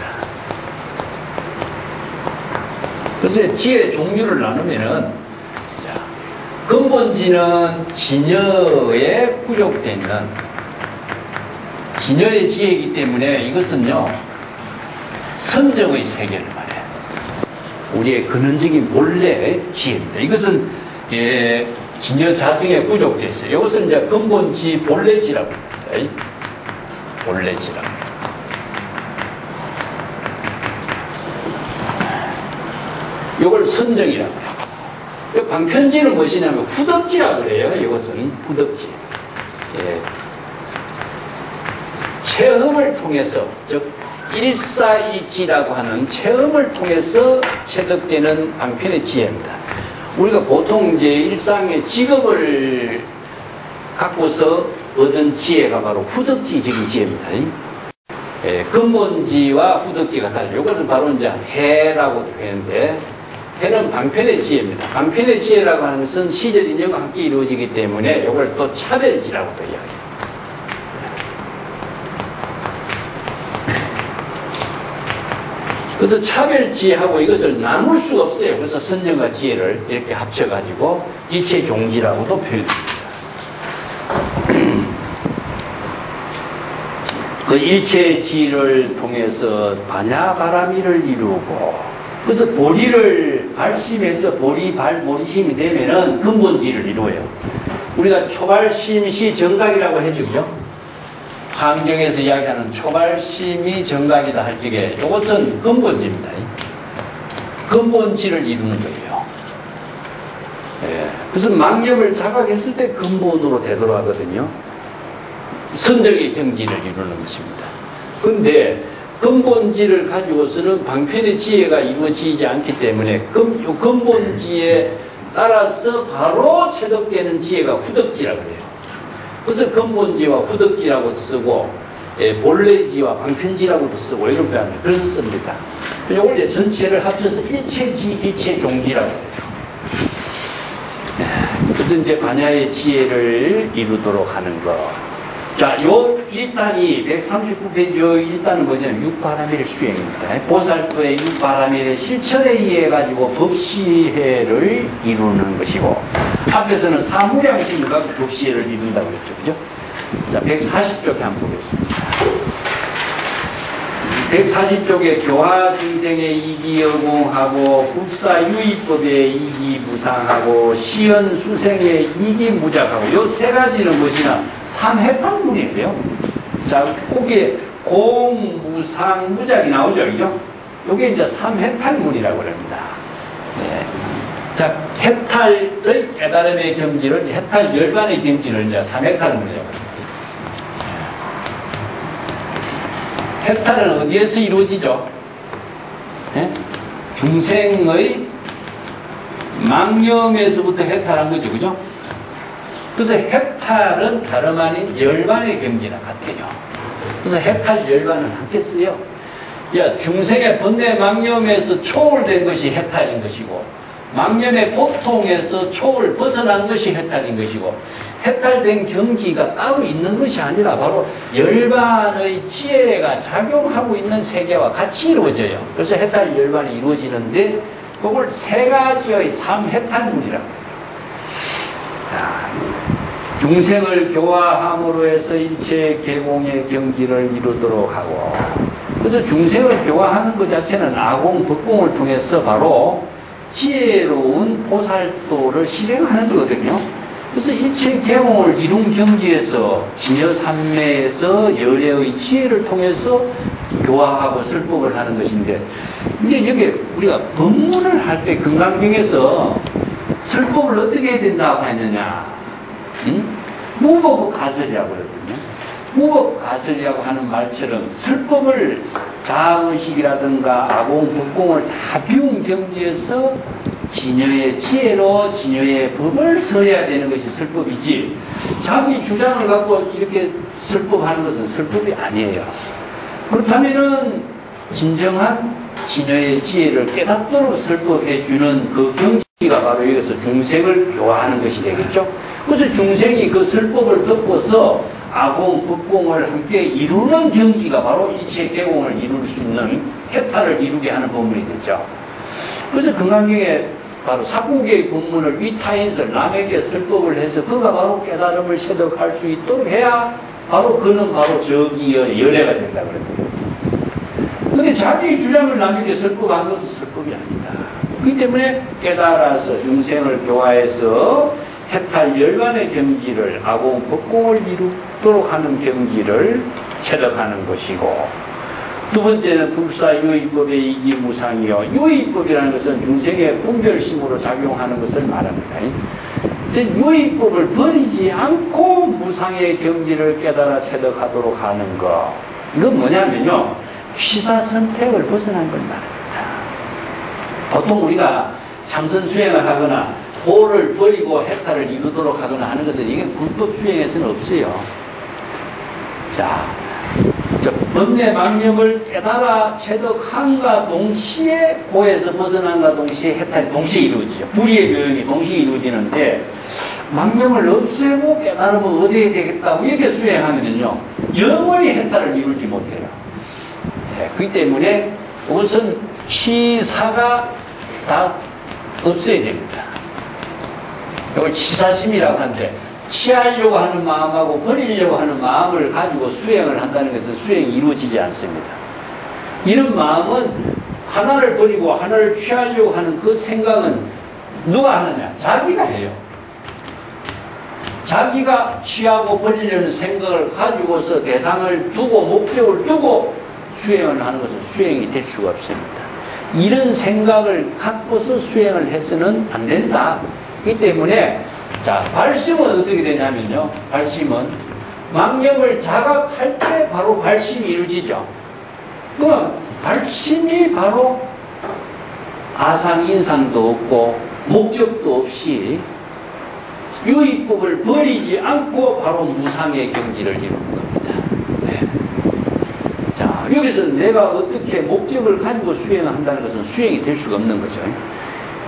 그래서 지혜의 종류를 나누면은, 자, 근본지는 진여에 부족되어 있는 진여의 지혜이기 때문에 이것은요, 선정의 세계를 말해요. 우리의 근원적인 본래의 지혜입니다. 이것은 진여 자성에 부족되어 있어요. 이것은 이제 근본지 본래지라고 합니다. 본래지라고. 이걸 선정이라고 해요. 방편지는 무엇이냐면 후덕지라고 그래요. 이것은 후덕지. 체험을 통해서, 즉 일사일지라고 하는 체험을 통해서 체득되는 방편의 지혜입니다. 우리가 보통 이제 일상의 직업을 갖고서 얻은 지혜가 바로 후덕지적인 지혜입니다. 근본지와 후덕지가 달라요. 이것은 바로 이제 해라고 표현하는데, 해는 방편의 지혜입니다. 방편의 지혜라고 하는 것은 시절 인연과 함께 이루어지기 때문에 이걸 또 차별지라고도 이야기해요. 그래서 차별지하고 이것을 나눌 수가 없어요. 그래서 선정과 지혜를 이렇게 합쳐가지고 일체종지라고도 표현합니다. 그 일체지를 통해서 반야바라미를 이루고, 그래서 보리를 발심해서 보리심이 되면은 근본지를 이루어요. 우리가 초발심시 정각이라고 해주죠. 환경에서 이야기하는 초발심이 정각이다 할 적에 이것은 근본지입니다. 근본지를 이루는 거예요. 그래서 망념을 자각했을 때 근본으로 되돌아가거든요. 선정의 경지를 이루는 것입니다. 그런데 근본지를 가지고서는 방편의 지혜가 이루어지지 않기 때문에 근본지에 따라서 바로 체득되는 지혜가 후덕지라고 해요. 그래서 근본지와 후덕지라고 쓰고 본래지와 방편지라고도 쓰고 이런 표현을 그래서 씁니다. 이걸 이제 전체를 합쳐서 일체지, 일체종지라고 해요. 그래서 이제 반야의 지혜를 이루도록 하는 것. 자, 요 1단이 139페이지 요 1단은 뭐냐면 육바라밀 수행입니다. 보살도의 육바라밀의 실천에 의해 가지고 법시해를 이루는 것이고, 앞에서는 사무량심을 갖고 법시해를 이룬다고 그랬죠. 그죠? 자, 140쪽에 한번 보겠습니다. 140쪽에 교화증생의 이기여공하고 국사유의법의 이기무상하고 시연수생의 이기무작하고 요 세 가지는 무엇이냐? 3해탈문이에요. 자, 거기에 공, 무상, 무작이 나오죠. 그죠? 요게 이제 3해탈문이라고 합니다. 네. 자, 해탈의 깨달음의 경지를, 해탈 열반의 경지를 이제 3해탈문이라고 합니다. 해탈은 어디에서 이루어지죠? 네? 중생의 망념에서부터 해탈한 거죠. 그죠? 그래서 해탈은 다름 아닌 열반의 경지나 같아요. 그래서 해탈 열반은 함께써요. 야, 중생의 번뇌 망념에서 초월된 것이 해탈인 것이고, 망념의 고통에서 초월 벗어난 것이 해탈인 것이고, 해탈된 경지가 따로 있는 것이 아니라 바로 열반의 지혜가 작용하고 있는 세계와 같이 이루어져요. 그래서 해탈 열반이 이루어지는데 그걸 세 가지의 3해탈문이라고 해요. 자, 중생을 교화함으로 해서 일체 계공의 경지를 이루도록 하고, 그래서 중생을 교화하는 것 자체는 아공, 법공을 통해서 바로 지혜로운 보살도를 실행하는 거거든요. 그래서 일체 개공을 이룬 경지에서 진여산매에서 열애의 지혜를 통해서 교화하고 설법을 하는 것인데, 이제 여기 우리가 법문을 할 때 금강경에서 설법을 어떻게 해야 된다고 했느냐? 무법 가설이라고 그러거든요. 무법 가설이라고 하는 말처럼 설법을 자의식이라든가 아공, 법공을 다 비운 경지에서 진여의 지혜로 진여의 법을 설해야 되는 것이 설법이지, 자기 주장을 갖고 이렇게 설법하는 것은 설법이 아니에요. 그렇다면은 진정한 진여의 지혜를 깨닫도록 설법해주는 그 경지가 바로 여기서 중생을 교화하는 것이 되겠죠. 그래서 중생이 그 설법을 듣고서 아공, 법공을 함께 이루는 경지가 바로 일체 개공을 이룰 수 있는 해탈을 이루게 하는 법문이 됐죠. 그래서 금강경에 바로 사구계의 법문을 위타인서 남에게 설법을 해서 그가 바로 깨달음을 체득할 수 있도록 해야 바로 그는 바로 저기의 열애가 된다 그럽니다. 그런데 자기의 주장을 남에게 설법한 것은 설법이 아니다. 그렇기 때문에 깨달아서 중생을 교화해서 해탈 열반의 경지를 아공, 법공을 이루도록 하는 경지를 체득하는 것이고, 두 번째는 불사유의법의 이기무상이요. 유의법이라는 것은 중생의 분별심으로 작용하는 것을 말합니다. 즉 유의법을 버리지 않고 무상의 경지를 깨달아 체득하도록 하는 것. 이건 뭐냐면요, 취사선택을 벗어난 걸 말합니다. 보통 우리가 참선 수행을 하거나 도를 버리고 해탈을 이루도록 하거나 하는 것은 이게 불법 수행에서는 없어요. 자, 번뇌 망념을 깨달아 체득한과 동시에 고에서 벗어난과 동시에 해탈이 동시에 이루어지죠. 불의의 묘용이 동시에 이루어지는데, 망념을 없애고 깨달으면 얻어야 되겠다고 이렇게 수행하면요, 영원히 해탈을 이루지 못해요. 네, 그렇기 때문에 우선 취사가 다 없어야 됩니다. 이걸 취사심이라고 하는데, 취하려고 하는 마음하고 버리려고 하는 마음을 가지고 수행을 한다는 것은 수행이 이루어지지 않습니다. 이런 마음은 하나를 버리고 하나를 취하려고 하는 그 생각은 누가 하느냐? 자기가 해요. 자기가 취하고 버리려는 생각을 가지고서 대상을 두고 목적을 두고 수행을 하는 것은 수행이 될 수가 없습니다. 이런 생각을 갖고서 수행을 해서는 안 된다. 그렇기 때문에 자, 발심은 어떻게 되냐면요, 발심은 망념을 자각할 때 바로 발심이 이루어지죠. 그럼 발심이 바로 아상인상도 없고 목적도 없이 유의법을 버리지 않고 바로 무상의 경지를 이루는 겁니다. 네. 자, 여기서 내가 어떻게 목적을 가지고 수행을 한다는 것은 수행이 될 수가 없는 거죠.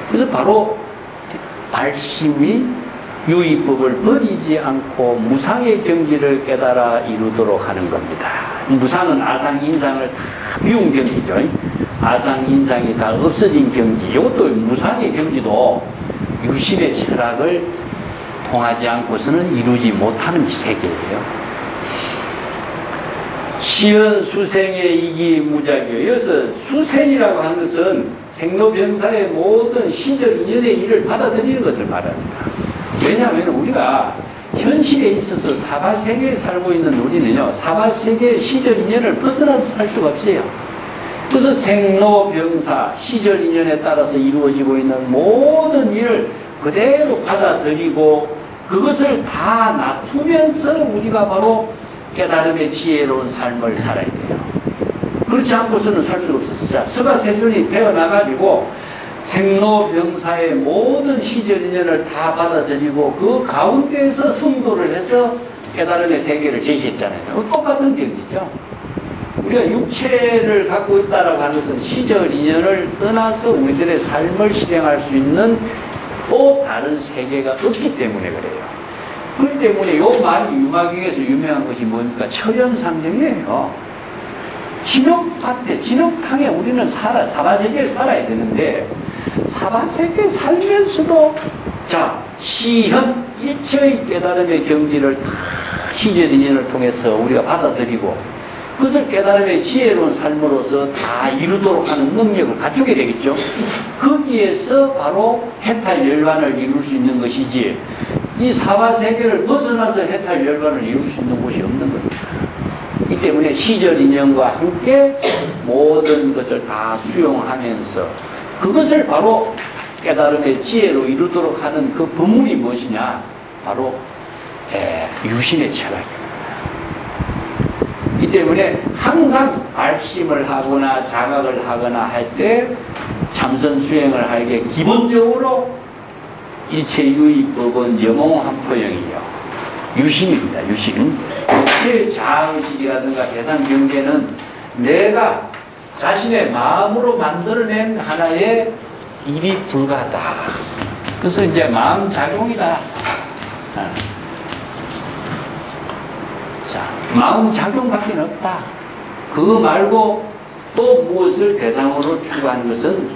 그래서 바로 발심이 유의법을 버리지 않고 무상의 경지를 깨달아 이루도록 하는 겁니다. 무상은 아상인상을 다 비운 경지죠. 아상인상이 다 없어진 경지. 이것도 무상의 경지도 유심의 철학을 통하지 않고서는 이루지 못하는 세계예요. 시은 수생의 이기무작이요. 여기서 수생이라고 하는 것은 생로병사의 모든 시절 인연의 일을 받아들이는 것을 말합니다. 왜냐하면 우리가 현실에 있어서 사바세계에 살고 있는 우리는요, 사바세계의 시절 인연을 벗어나서 살 수가 없어요. 그래서 생로병사, 시절 인연에 따라서 이루어지고 있는 모든 일을 그대로 받아들이고 그것을 다 놔두면서 우리가 바로 깨달음의 지혜로운 삶을 살아야 돼요. 그렇지 않고서는 살 수가 없었어요. 자, 서가세존이 태어나가지고 생로병사의 모든 시절 인연을 다 받아들이고 그 가운데에서 성도를 해서 깨달음의 세계를 제시했잖아요. 똑같은 경기죠. 우리가 육체를 갖고 있다라고 하는 것은 시절 인연을 떠나서 우리들의 삶을 실행할 수 있는 또 다른 세계가 없기 때문에 그래요. 그렇기 때문에 이 말이 유마경에서 유명한 것이 뭡니까? 철연상정이에요. 진흙밭에, 진흙탕에 우리는 사바세계에 살아야 되는데, 사바세계에 살면서도, 자, 시현, 일체의 깨달음의 경지를 다 시절 인연을 통해서 우리가 받아들이고, 그것을 깨달음의 지혜로운 삶으로서 다 이루도록 하는 능력을 갖추게 되겠죠. 거기에서 바로 해탈 열반을 이룰 수 있는 것이지, 이 사바세계를 벗어나서 해탈 열반을 이룰 수 있는 곳이 없는 겁니다. 이 때문에 시절 인연과 함께 모든 것을 다 수용하면서 그것을 바로 깨달음의 지혜로 이루도록 하는 그 법문이 무엇이냐? 바로 유신의 철학입니다. 이 때문에 항상 발심을 하거나 자각을 하거나 할 때 참선 수행을 하기에 기본적으로 일체 유의법은 영홍한포영이요. 유신입니다. 유신. 육체의 자의식이라든가 대상 경계는 내가 자신의 마음으로 만들어낸 하나의 일이 불과하다. 그래서 이제 마음 작용이다. 자, 마음 작용밖에 없다. 그거 말고 또 무엇을 대상으로 추구하는 것은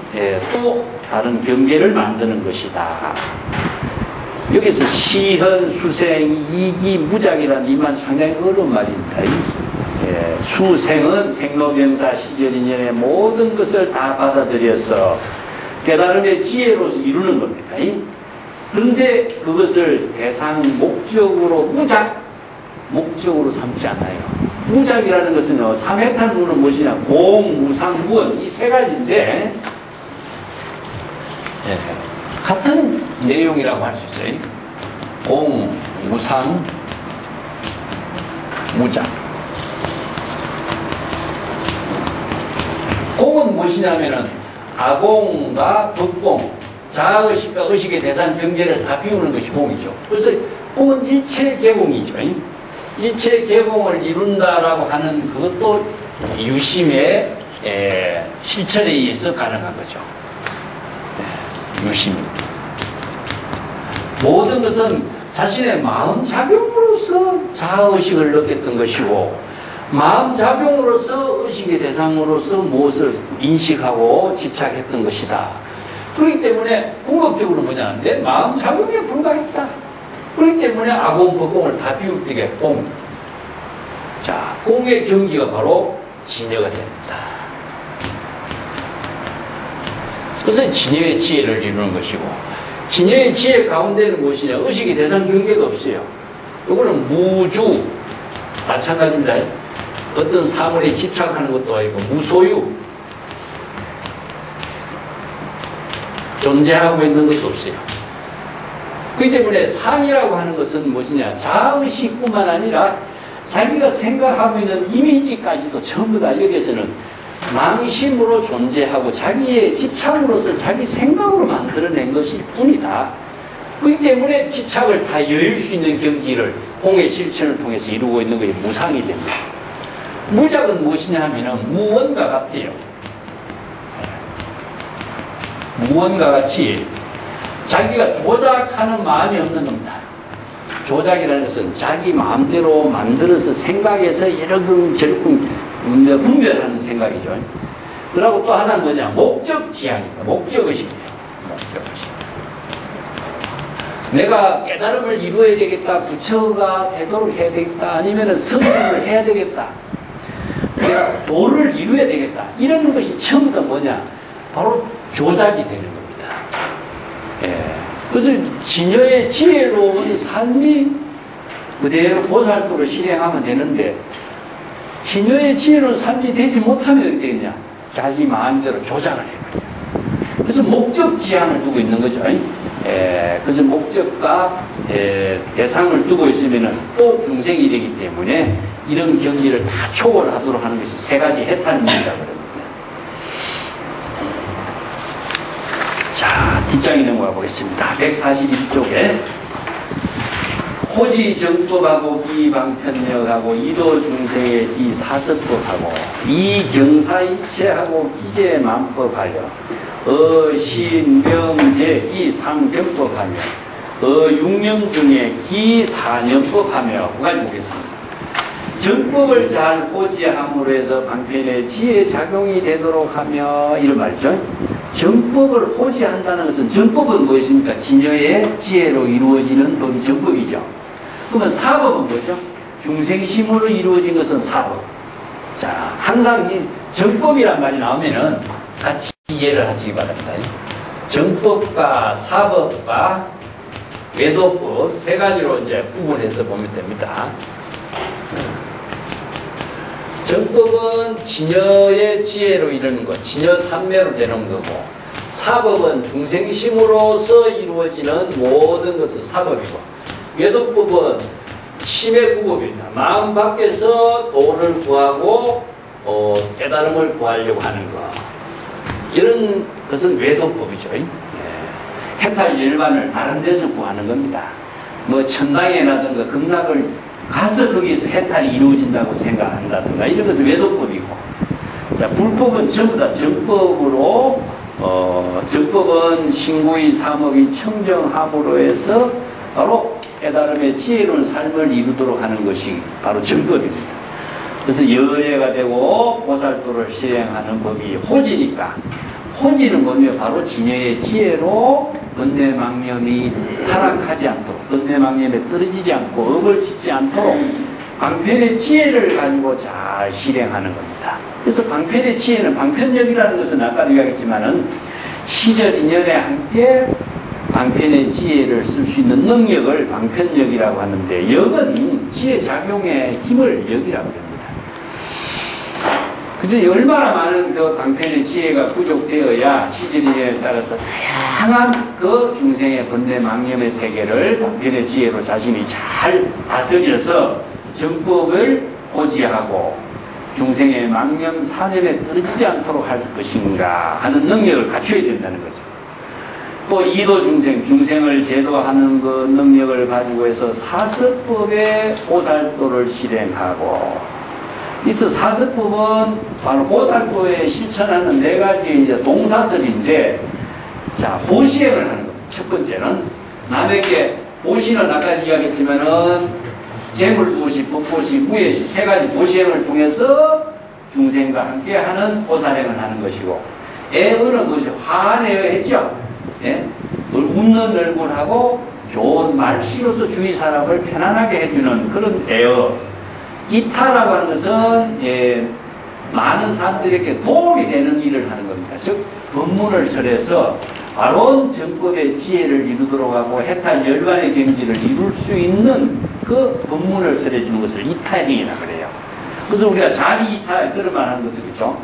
또 다른 경계를 만드는 것이다. 여기서 시현, 수생, 이기, 무작이라는 이 말 상당히 어려운 말입니다. 수생은 생로병사 시절인연의 모든 것을 다 받아들여서 깨달음의 지혜로서 이루는 겁니다. 그런데 그것을 대상 목적으로 목적으로 삼지 않아요. 무작이라는 것은 삼해탄문은 무엇이냐? 공, 무상, 무원 이 세 가지인데 같은 내용이라고 할 수 있어요. 공, 무상, 무작. 공은 무엇이냐면은 아공과 법공, 자아의식과 의식의 대상 경계를 다 비우는 것이 공이죠. 그래서 공은 일체 개공이죠. 일체 개공을 이룬다라고 하는 그것도 유심의 실천에 의해서 가능한 거죠. 유심입니다. 모든 것은 자신의 마음 작용으로서 자아의식을 느꼈던 것이고 마음 작용으로서 의식의 대상으로서 무엇을 인식하고 집착했던 것이다. 그렇기 때문에 궁극적으로 뭐냐? 내 마음 작용에 불과했다. 그렇기 때문에 아공, 법공을 다 비울 때게 공. 자, 공의 경지가 바로 진여가 됩니다. 그것은 진여의 지혜를 이루는 것이고 진여의 지혜 가운데는 무엇이냐? 의식의 대상 경계가 없어요. 이거는 무주 마찬가지입니다. 어떤 사물에 집착하는 것도 아니고 무소유 존재하고 있는 것도 없어요. 그렇기 때문에 상이라고 하는 것은 무엇이냐? 자의식뿐만 아니라 자기가 생각하고 있는 이미지까지도 전부 다 여기에서는 망심으로 존재하고 자기의 집착으로서 자기 생각으로 만들어낸 것일 뿐이다. 그렇기 때문에 집착을 다 여일 수 있는 경지를 공의 실천을 통해서 이루고 있는 것이 무상이 됩니다. 무작은 무엇이냐 하면은 무원과 같아요. 무원과 같이 자기가 조작하는 마음이 없는 겁니다. 조작이라는 것은 자기 마음대로 만들어서 생각해서 여러분 저러분 분별하는 생각이죠. 그리고 또 하나는 뭐냐? 목적지향입니다. 목적의식이에요. 목적의식. 내가 깨달음을 이루어야 되겠다. 부처가 되도록 해야 되겠다. 아니면 성공을 해야 되겠다. 내가 도를 이루어야 되겠다. 이런 것이 처음부터 뭐냐? 바로 조작이 되는 겁니다. 그래서 진여의 지혜로운 삶이 그대로 보살도를 실행하면 되는데 진여의 지혜로운 삶이 되지 못하면 어떻게 되냐? 자기 마음대로 조작을 해버려요. 그래서 목적 지향을 두고 있는 거죠. 그래서 목적과 대상을 두고 있으면 또 중생이 되기 때문에 이런 경지를 다 초월하도록 하는 것이 세 가지 해탈입니다. 자, 뒷장에 넘어가 보겠습니다. 141쪽에 호지 정법하고 기방편력하고 이도 중생의 기사섭법하고 이경사이체하고 기재만법하여 어신명제 기상병법하며 어육령 중에 기사념법하며 가지 보겠습니다. 정법을 잘 호지함으로 해서 방편의 지혜 작용이 되도록 하며 이런 말이죠. 정법을 호지한다는 것은 정법은 무엇입니까? 진여의 지혜로 이루어지는 법이 정법이죠. 그러면 사법은 뭐죠? 중생심으로 이루어진 것은 사법. 자, 항상 이 정법이란 말이 나오면은 같이 이해를 하시기 바랍니다. 정법과 사법과 외도법 세 가지로 이제 구분해서 보면 됩니다. 정법은 진여의 지혜로 이루는 것, 진여 삼매로 되는 거고, 사법은 중생심으로서 이루어지는 모든 것은 사법이고, 외도법은 심의 구법입니다. 마음 밖에서 도를 구하고 깨달음을 구하려고 하는 것, 이런 것은 외도법이죠. 해탈 열반을 다른 데서 구하는 겁니다. 뭐 천당에라든가 극락을 가서 거기서 해탈이 이루어진다고 생각한다든가 이런 것은 외도법이고, 자, 불법은 전부 다 정법으로 정법은 신구의 삼업이 청정함으로 해서 바로 깨달음의 지혜로운 삶을 이루도록 하는 것이 바로 정법입니다. 그래서 열애가 되고 보살도를 실행하는 법이 호지니까, 호지는 뭐냐? 바로 진여의 지혜로 번뇌망념이 타락하지 않도록, 번뇌망념에 떨어지지 않고 업을 짓지 않도록 방편의 지혜를 가지고 잘 실행하는 겁니다. 그래서 방편의 지혜는, 방편력이라는 것은 아까도 이야기했지만은 시절 인연에 함께 방편의 지혜를 쓸 수 있는 능력을 방편력이라고 하는데, 역은 지혜 작용의 힘을 역이라고 합니다. 그래서 얼마나 많은 그 방편의 지혜가 부족되어야 시절인연에 따라서 다양한 그 중생의 번뇌망념의 세계를 방편의 지혜로 자신이 잘 다스려서 정법을 호지하고 중생의 망념, 사념에 떨어지지 않도록 할 것인가 하는 능력을 갖춰야 된다는 거죠. 또 이도 중생을 제도하는 그 능력을 가지고 해서 사서법의 보살도를 실행하고, 그래서 사서법은 바로 보살도에 실천하는 네 가지 이제 동사설인데, 자, 보시행을 하는 겁니다. 첫 번째는 남에게, 보시는 아까 이야기했지만은 재물보시, 법보시, 무예시 세 가지 보시행을 통해서 중생과 함께 하는 보살행을 하는 것이고, 애의는 것이 화내어 했죠. 예? 웃는 얼굴하고 좋은 말씨로서 주위 사람을 편안하게 해주는 그런 애어. 이타라고 하는 것은 많은 사람들에게 도움이 되는 일을 하는 겁니다. 즉 법문을 설해서 바로 정법의 지혜를 이루도록 하고 해탈 열반의 경지를 이룰 수 있는 그 법문을 설해주는 것을 이타행이라 그래요. 그래서 우리가 자리 이타 그런 말 하는 것도 있죠.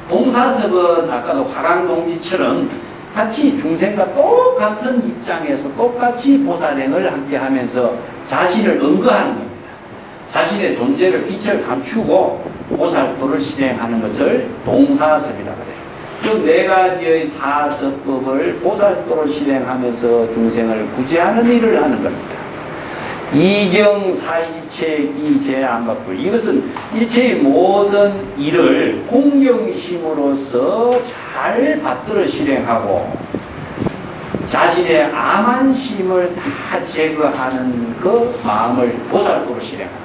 동사섭은 아까도 화강동지처럼 같이 중생과 똑같은 입장에서 똑같이 보살행을 함께 하면서 자신을 응거하는 겁니다. 자신의 존재를 빛을 감추고 보살도를 실행하는 것을 동사섭이라고 그래요. 이 네 가지의 사서법을 보살도를 실행하면서 중생을 구제하는 일을 하는 겁니다. 이경사일체기 제안박불, 이것은 일체의 모든 일을 공경심으로서 잘 받들어 실행하고 자신의 암한심을 다 제거하는 그 마음을 보살도로 실행합니다.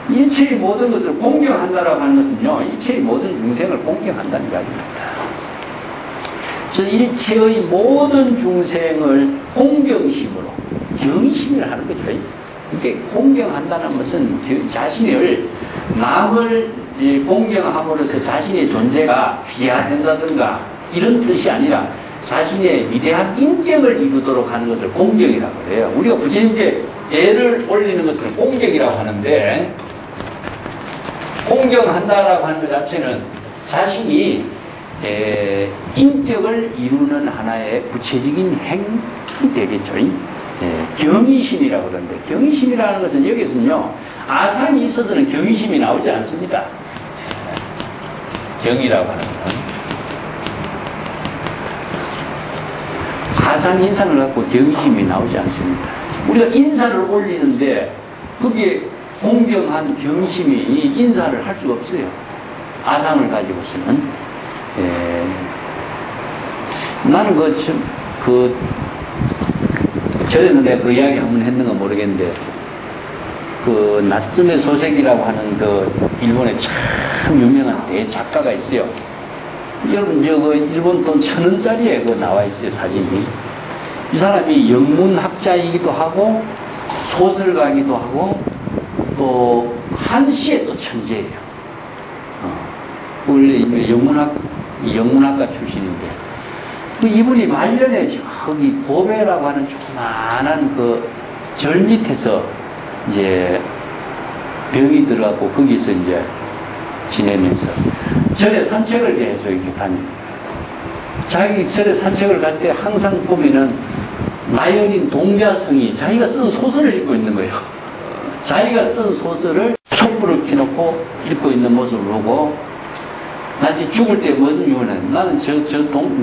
일체의 모든 것을 공경한다라고 하는 것은요, 일체의 모든 중생을 공경한다는 이야기입니다. 저 일체의 모든 중생을 공경심으로, 경심을 하는 거죠. 이게 공경한다는 것은 자신을, 남을 공경함으로써 자신의 존재가 비하된다든가 이런 뜻이 아니라 자신의 위대한 인격을 이루도록 하는 것을 공경이라고 해요. 우리가 부처님께 애를 올리는 것을 공경이라고 하는데, 공경한다라고 하는 것 자체는 자신이 인격을 이루는 하나의 구체적인 행이 되겠죠. 경의심이라고 그러는데, 경의심이라는 것은 여기서는요, 아상이 있어서는 경의심이 나오지 않습니다. 경이라고 하는 건 아상 인상을 갖고 경의심이 나오지 않습니다. 우리가 인사를 올리는데 거기에 공경한 경심이 인사를 할 수가 없어요. 아상을 가지고서는. 나는 전에는 내가 그 이야기 한번 했는가 모르겠는데, 그 나츠메 소색이라고 하는 그 일본의 참 유명한 대작가가 있어요. 여러분, 일본 돈 1,000원짜리에 그 나와 있어요, 사진이. 이 사람이 영문학자이기도 하고, 소설가이기도 하고, 또 한시의 또 천재예요. 원래 영문학과 출신인데, 그 이분이 말년에 저기 고배라고 하는 조그만한 그 절 밑에서 이제 병이 들어가고 거기서 이제 지내면서 절에 산책을 계속 이렇게 다닙니다. 자기 절에 산책을 갈 때 항상 보면은 나이 어린 동자성이 자기가 쓴 소설을 읽고 있는 거예요. 자기가 쓴 소설을 촛불을 켜놓고 읽고 있는 모습을 보고 나한테 죽을 때 무슨 유언은 나는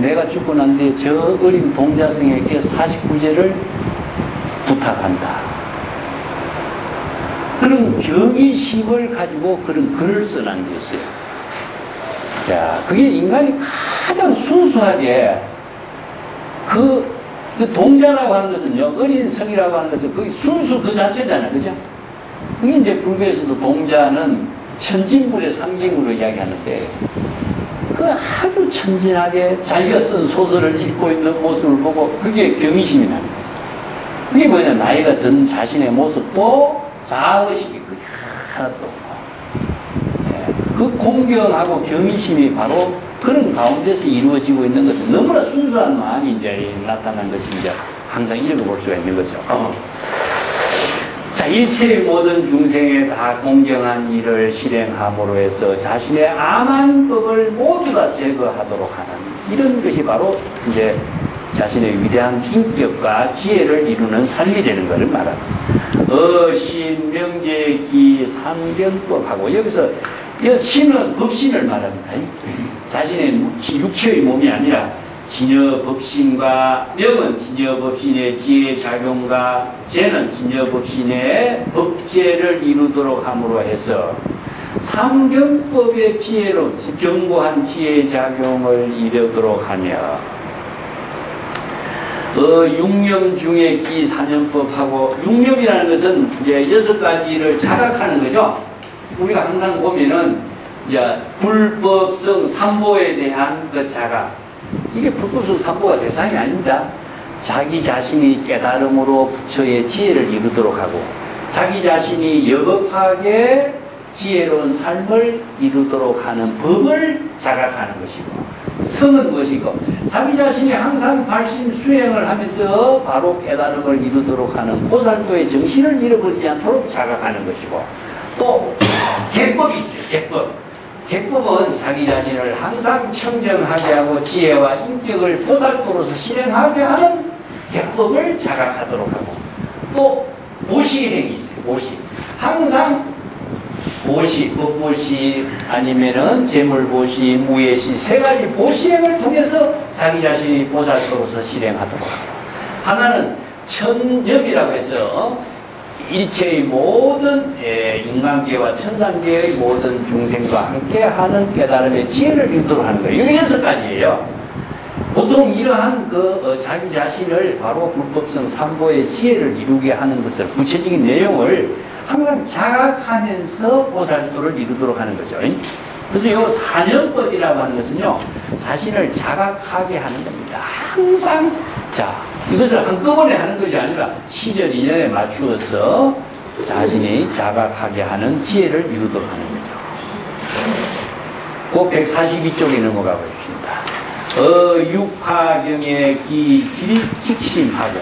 내가 죽고 난 뒤에 저 어린 동자성에게 49제를 부탁한다. 그런 경의심을 가지고 그런 글을 써난 게 있어요. 자, 그게 인간이 가장 순수하게 그 동자라고 하는 것은요, 어린 성이라고 하는 것은 그게 순수 그 자체잖아요. 그죠? 그게 이제 불교에서도 동자는 천진불의 상징으로 이야기하는데, 그 아주 천진하게 자기가 쓴 소설을 읽고 있는 모습을 보고 그게 경의심이 나는 거예요. 그게 뭐냐, 나이가 든 자신의 모습도 자의식이 그게 하나도 없고, 예, 그 공경하고 경의심이 바로 그런 가운데서 이루어지고 있는 것은 너무나 순수한 마음이 이제 나타난 것이 이제 항상 읽어볼 수가 있는 거죠. 자, 일체의 모든 중생에 다 공경한 일을 실행함으로 해서 자신의 암한 법을 모두 다 제거하도록 하는 이런 것이 바로 이제 자신의 위대한 인격과 지혜를 이루는 삶이 되는 것을 말합니다. 어신, 명제, 기, 삼견법하고 여기서 신은 법신을 말합니다. 자신의 육체의 몸이 아니라 진여법신과 명은 진여법신의 지혜작용과 제는 진여법신의 법제를 이루도록 함으로 해서 삼경법의 지혜로 견고한 지혜작용을 이루도록 하며 육념 중에 기사념법하고 육념이라는 것은 이제 6가지를 자각하는 거죠. 우리가 항상 보면은 이제 불법성 삼보에 대한 그 자각, 이게 불법성 삼보가 대상이 아닙니다. 자기 자신이 깨달음으로 부처의 지혜를 이루도록 하고 자기 자신이 여법하게 지혜로운 삶을 이루도록 하는 법을 자각하는 것이고, 성은 무엇이고 자기 자신이 항상 발심 수행을 하면서 바로 깨달음을 이루도록 하는 보살도의 정신을 잃어버리지 않도록 자각하는 것이고, 또 객법이 있어요. 객법은 자기 자신을 항상 청정하게 하고 지혜와 인격을 보살도로서 실행하게 하는 객법을 자각하도록 하고, 또 보시행이 있어요. 보시, 항상 보시, 법보시 아니면은 재물보시, 무예시 3가지 보시행을 통해서 자기 자신이 보살도로서 실행하도록 하고, 하나는 천엽이라고 해서 일체의 모든 인간계와 천상계의 모든 중생과 함께하는 깨달음의 지혜를 이루도록 하는 거예요. 이게 6가지예요. 보통 이러한 자기 자신을 바로 불법성 삼보의 지혜를 이루게 하는 것을, 구체적인 내용을 항상 자각하면서 보살도를 이루도록 하는 거죠. 그래서 이 사념법이라고 하는 것은요, 자신을 자각하게 하는 겁니다. 항상, 자, 이것을 한꺼번에 하는 것이 아니라 시절 인연에 맞추어서 자신이 자각하게 하는 지혜를 이루도록 하는 거죠. 그 142쪽에 넘어가 보십니다. 육화경의 직심하경.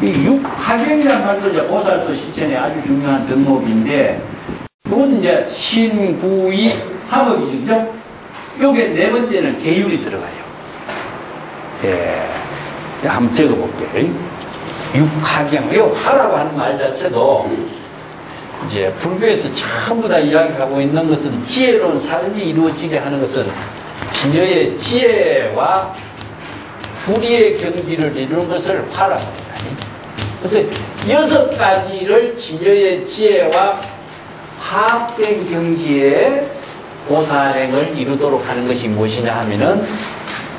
이 육화경이라는 말도 이제 보살도 실천에 아주 중요한 덕목인데, 그것은 이제 신구이 삼업이죠. 그죠? 요게 4번째는 계율이 들어가요. 예. 자, 한번 적어볼게요. 육화경. 이 화라고 하는 말 자체도 이제 불교에서 전부 다 이야기하고 있는 것은 지혜로운 삶이 이루어지게 하는 것은 진여의 지혜와 불의의 경지를 이루는 것을 화라고 합니다. 그래서 6가지를 진여의 지혜와 화합된 경지에 보살행을 이루도록 하는 것이 무엇이냐 하면은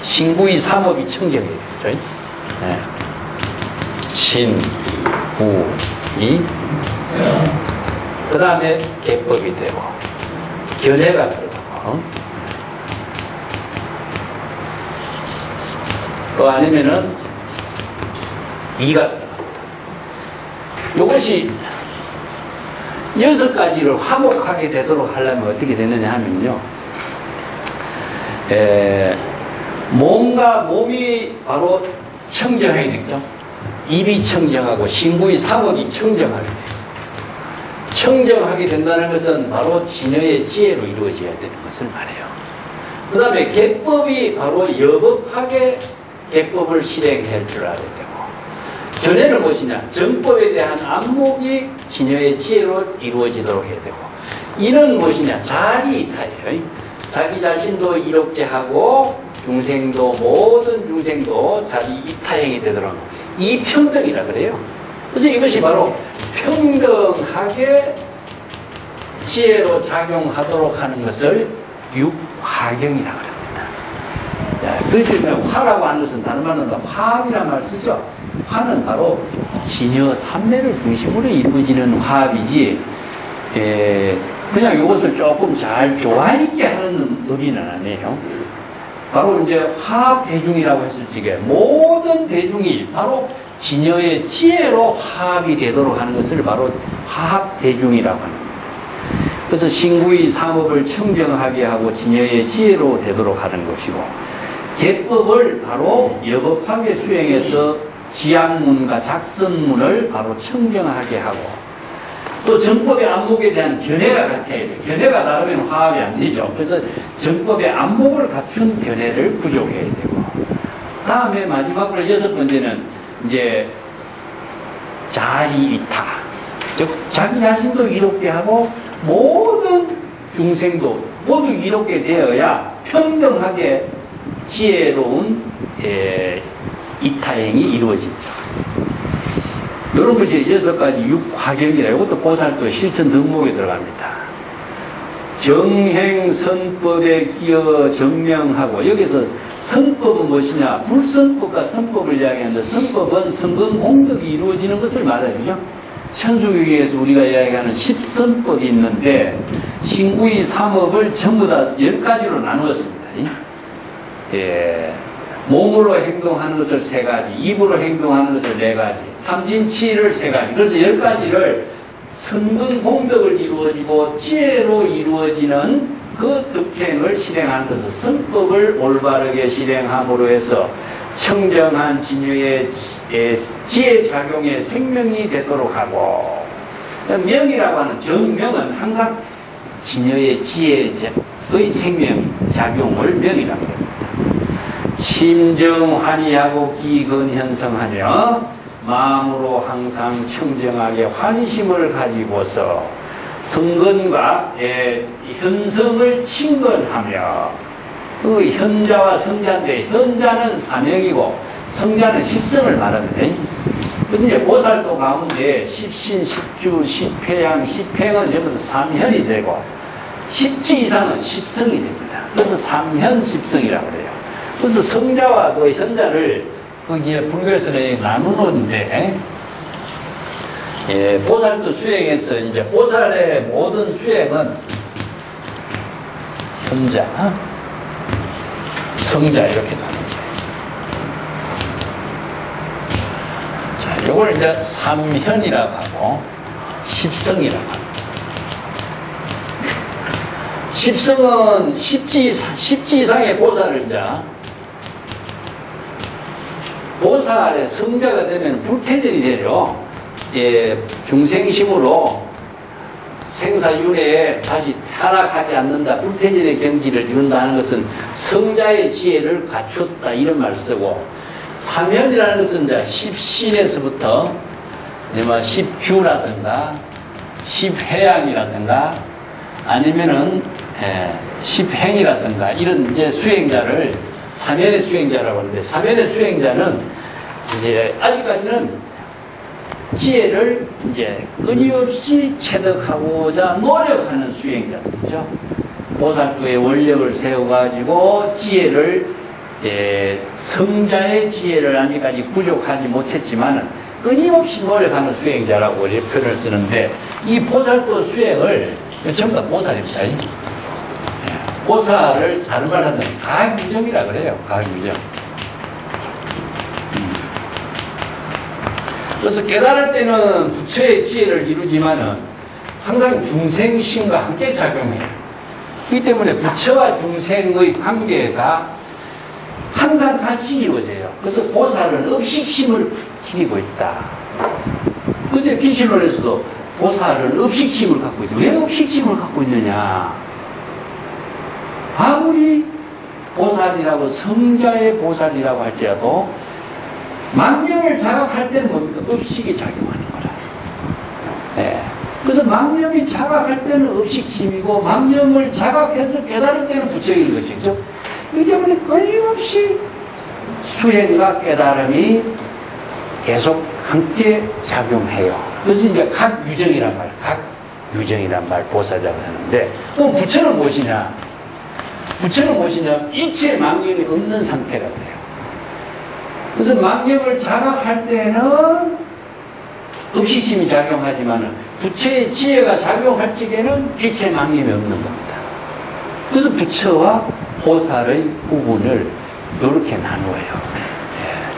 신구의 삼업이 청정이에요. 그렇죠? 네. 신, 구, 이. 그 다음에 개법이 되고, 견해가 들어가고, 또 아니면은 이가 들어갑니다. 이것이 6가지를 화목하게 되도록 하려면 어떻게 되느냐 하면요, 몸이 바로 청정해야 되겠죠. 입이 청정하고 신구의 사법이 청정하게 돼요. 청정하게 된다는 것은 바로 진여의 지혜로 이루어져야 되는 것을 말해요. 그 다음에 개법이 바로 여법하게 개법을 실행할 줄 알아야 되고, 견해는 무엇이냐? 정법에 대한 안목이 진여의 지혜로 이루어지도록 해야 되고, 이는 무엇이냐? 자리이타예요. 자기 자신도 이롭게 하고 중생도, 모든 중생도 자기 이타행이 되도록, 이평등이라 그래요. 그래서 이것이 바로 평등하게 지혜로 작용하도록 하는 것을 육화경이라고 합니다. 그렇게 화라고 하는 것은 다른 말로 화합이란 말 쓰죠. 화는 바로 진여 삼매를 중심으로 이루어지는 화합이지, 그냥 이것을 조금 잘 조화있게 하는 의미는 아니에요. 바로 이제 화합대중이라고 했을 적에 모든 대중이 바로 진여의 지혜로 화합이 되도록 하는 것을 바로 화합대중이라고 합니다. 그래서 신구의 삼업을 청정하게 하고 진여의 지혜로 되도록 하는 것이고, 개법을 바로 여법하게 수행해서 지향문과 작선문을 바로 청정하게 하고, 또 정법의 안목에 대한 견해가 같아야 돼요. 견해가 다르면 화합이 안 되죠. 그래서 정법의 안목을 갖춘 견해를 구족해야 되고, 다음에 마지막으로 6번째는 이제 자리이타, 즉 자기 자신도 이롭게 하고 모든 중생도 모두 이롭게 되어야 평등하게 지혜로운 이타행이 이루어지죠. 이런 것이 6가지 육화경이라, 이것도 보살도 실천 덕목에 들어갑니다. 정행선법에 기여 정명하고, 여기서 선법은 무엇이냐? 불선법과 선법을 이야기하는데, 선법은 성근공덕이 이루어지는 것을 말해주죠. 천수교계에서 우리가 이야기하는 10선법이 있는데, 신구의 삼업을 전부 다 10가지로 나누었습니다. 몸으로 행동하는 것을 3가지, 입으로 행동하는 것을 4가지, 탐진치를 3가지, 그래서 10가지를 성근공덕을 이루어지고 지혜로 이루어지는 그 덕행을 실행하는 것을 선법을 올바르게 실행함으로 해서 청정한 진여의 지혜 작용의 생명이 되도록 하고, 명이라고 하는 정명은 항상 진여의 지혜의 생명 작용을 명이라고 합니다. 심정환희하고 기근현성하며 마음으로 항상 청정하게 환심을 가지고서 성근과 현성을 친근하며, 그 현자와 성자인데 현자는 사명이고 성자는 십성을 말합니다. 그래서 이제 보살도 가운데 십신, 십주, 십회양, 십행은 전부 다 삼현이 되고 십지 이상은 십성이 됩니다. 그래서 삼현십성이라고 그래요. 그래서 성자와 그 현자를 거기에 불교에서는 나누는데, 보살도 수행해서 이제 보살의 모든 수행은 현자, 성자 이렇게 나누죠. 자, 이걸 이제 삼현이라고 하고 십성이라고 합니다. 십성은 십지 이상의 보살을 이제 보살의 성자가 되면 불태전이 되죠. 중생심으로 생사윤회에 다시 타락하지 않는다, 불태전의 경지를 이룬다는 것은 성자의 지혜를 갖췄다, 이런 말을 쓰고, 삼현이라는 것은 이제 십신에서부터 십주라든가 십회양이라든가 아니면은 십행이라든가 이런 이제 수행자를 삼현의 수행자라고 하는데, 삼현의 수행자는 이제 아직까지는 지혜를 이제 끊임없이 체득하고자 노력하는 수행자들이죠. 보살도의 원력을 세워가지고 지혜를, 성자의 지혜를 아직까지 부족하지 못했지만 끊임없이 노력하는 수행자라고 이렇게 표현을 쓰는데, 이 보살도 수행을 전부 다 보살입니다. 보살을 다른 말 하면 가학유정이라 그래요. 가학유정. 그래서 깨달을 때는 부처의 지혜를 이루지만은 항상 중생심과 함께 작용해요. 그렇기 때문에 부처와 중생의 관계가 항상 같이 이루어져요. 그래서 보살은 업식심을 지니고 있다. 그제 기실론에서도 보살은 업식심을 갖고 있다. 왜 업식심을 갖고 있느냐? 아무리 보살이라고 성자의 보살이라고 할지라도 망념을 자각할 때는 뭡니까? 업식이 작용하는 거라. 네. 그래서 망념이 자각할 때는 업식심이고 망념을 자각해서 깨달을 때는 부처인 것이죠. 이 때문에 끊임없이 수행과 깨달음이 계속 함께 작용해요. 그래서 이제 각 유정이란 말, 보살이라고 하는데, 그럼 부처는 무엇이냐? 부처는 무엇이냐? 이체 망념이 없는 상태라고 해요. 그래서 망념을 자각할 때는 업식심이 작용하지만 부처의 지혜가 작용할 적에는 일체 망념이 없는 겁니다. 그래서 부처와 보살의 부분을 이렇게 나누어요.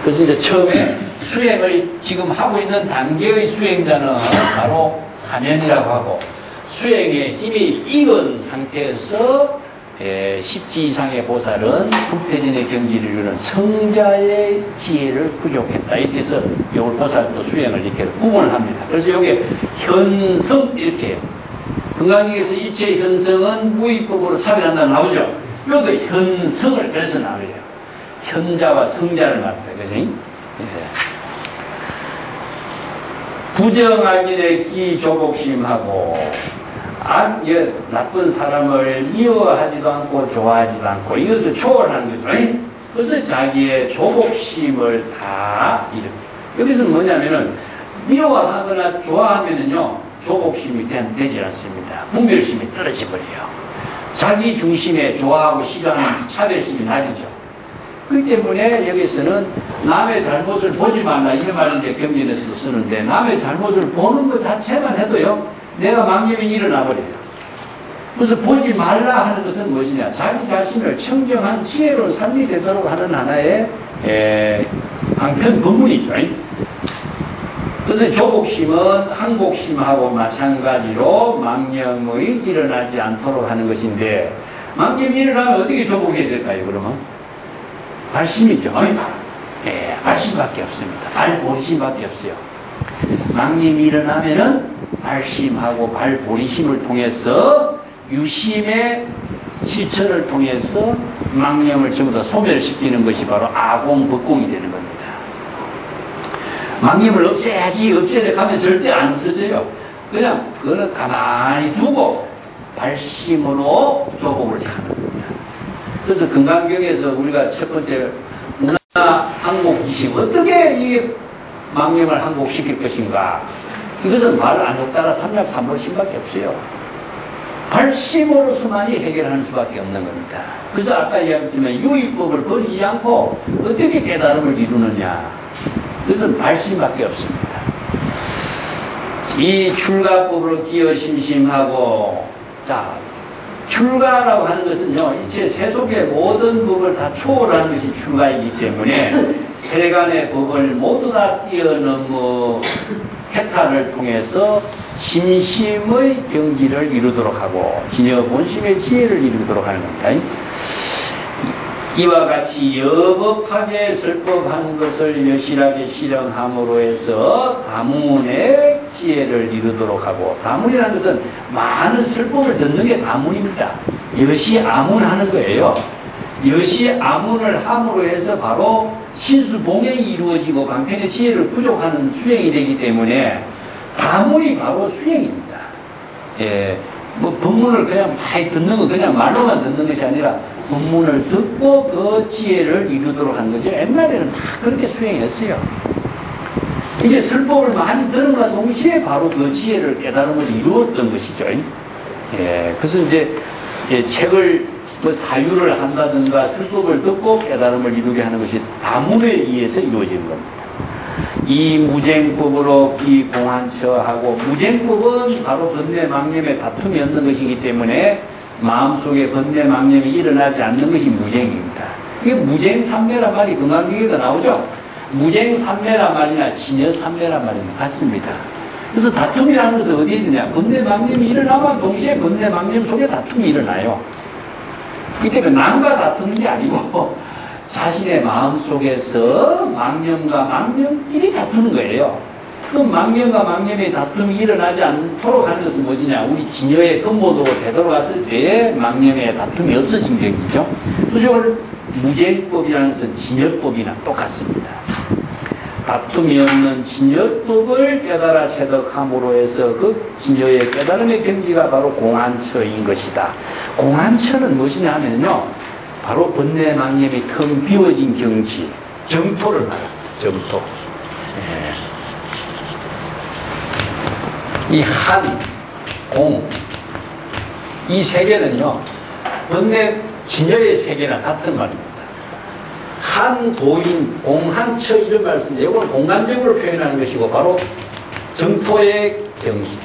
그래서 이제 처음에 수행을 지금 하고 있는 단계의 수행자는 바로 사면이라고 하고, 수행의 힘이 익은 상태에서 10지 이상의 보살은 북태진의 경지를 이루는 성자의 지혜를 부족했다. 이렇게 해서 이걸 보살도 수행을 이렇게 구분을 합니다. 그래서 이게 현성 이렇게 해요. 금강경에서 일체 현성은 무의법으로 차별한다 나오죠. 여기도 현성을 그래서 나와요. 현자와 성자를 말합니다. 그죠? 부정악인의 기조복심하고 나쁜 사람을 미워하지도 않고 좋아하지도 않고 이것을 초월하는 거죠. 그래서 자기의 조복심을 다 이렇게. 여기서 뭐냐면은 미워하거나 좋아하면은요 조복심이 되지 않습니다. 분별심이 떨어져 버려요. 자기 중심에 좋아하고 싫어하는 차별심이 낮이죠. 그렇기 때문에 여기서는 남의 잘못을 보지 말라 이 말을 이제 경전에서도 쓰는데, 남의 잘못을 보는 것 자체만 해도요 내가 망념이 일어나 버려요. 그래서 보지 말라 하는 것은 무엇이냐? 자기 자신을 청정한 지혜로운 삶이 되도록 하는 하나의 방편 법문이죠. 그래서 조복심은 항복심하고 마찬가지로 망념의 일어나지 않도록 하는 것인데, 망념이 일어나면 어떻게 조복해야 될까요? 그러면 발심이죠. 발심밖에 없습니다. 발보리심밖에 없어요. 망념이 일어나면은 발심하고 발보리심을 통해서 유심의 실천을 통해서 망념을 전부 다 소멸시키는 것이 바로 아공법공이 되는 겁니다. 망념을 없애야지 없애려 가면 절대 안 없어져요. 그냥 그거는 가만히 두고 발심으로 조복을 사는 겁니다. 그래서 금강경에서 우리가 첫 번째 문화 항복기심, 어떻게 이 망념을 항복시킬 것인가, 이것은 말 안 듣다가 삼략삼보심밖에 없어요. 발심으로서만이 해결하는 수밖에 없는 겁니다. 그래서 아까 이야기했지만 유의법을 버리지 않고 어떻게 깨달음을 이루느냐, 그것은 발심밖에 없습니다. 이 출가법으로 기여심심하고, 자, 출가라고 하는 것은요, 이체 세속의 모든 법을 다 초월하는 것이 출가이기 때문에 세간의 법을 모두 다 뛰어넘어 해탈을 통해서 심심의 경지를 이루도록 하고 진여 본심의 지혜를 이루도록 하는 겁니다. 이와 같이 여법하게 설법하는 것을 여실하게 실행함으로 해서 다문의 지혜를 이루도록 하고, 다문이라는 것은 많은 설법을 듣는 게 다문입니다. 여시아문하는 거예요. 여시아문을 함으로 해서 바로 신수봉행이 이루어지고 방편의 지혜를 부족하는 수행이 되기 때문에 다문이 바로 수행입니다. 뭐 법문을 그냥 많이 듣는 거, 그냥 말로만 듣는 것이 아니라 법문을 듣고 그 지혜를 이루도록 하는 거죠. 옛날에는 다 그렇게 수행했어요. 이제 설법을 많이 들은과 동시에 바로 그 지혜를 깨달음을 이루었던 것이죠. 그래서 이제 책을 뭐 사유를 한다든가 설법을 듣고 깨달음을 이루게 하는 것이 다문에 의해서 이루어지는 겁니다. 이 무쟁법으로 비공한처하고, 무쟁법은 바로 번뇌 망념의 다툼이 없는 것이기 때문에 마음속에 번뇌 망념이 일어나지 않는 것이 무쟁입니다. 이게 무쟁삼매란 말이 금강경에도 나오죠. 무쟁삼매란 말이나 진여삼매란 말이나 같습니다. 그래서 다툼이라는 것은 어디에 있느냐? 번뇌 망념이 일어나면 동시에 번뇌 망념 속에 다툼이 일어나요. 이 때문에 남과 다투는 게 아니고 자신의 마음속에서 망념과 망념끼리 다투는 거예요. 그럼 망념과 망념의 다툼이 일어나지 않도록 하는 것은 무엇이냐? 우리 진여의 근본으로 되돌아갔을 때의 망념의 다툼이 없어진 것이죠. 그래서 무쟁법이라는 것은 진여법이나 똑같습니다. 다툼이 없는 진여법을 깨달아 체득함으로 해서 그 진여의 깨달음의 경지가 바로 공안처인 것이다. 공안처는 무엇이냐 하면요, 바로 번뇌 망념이 텅 비워진 경지, 정토를 말합니다. 정토. 이 한, 공, 이 세계는요, 번뇌 진여의 세계나 같은 말입니다. 한, 도인, 공한처 이런 말씀인데 이걸 공간적으로 표현하는 것이고 바로 정토의 경지,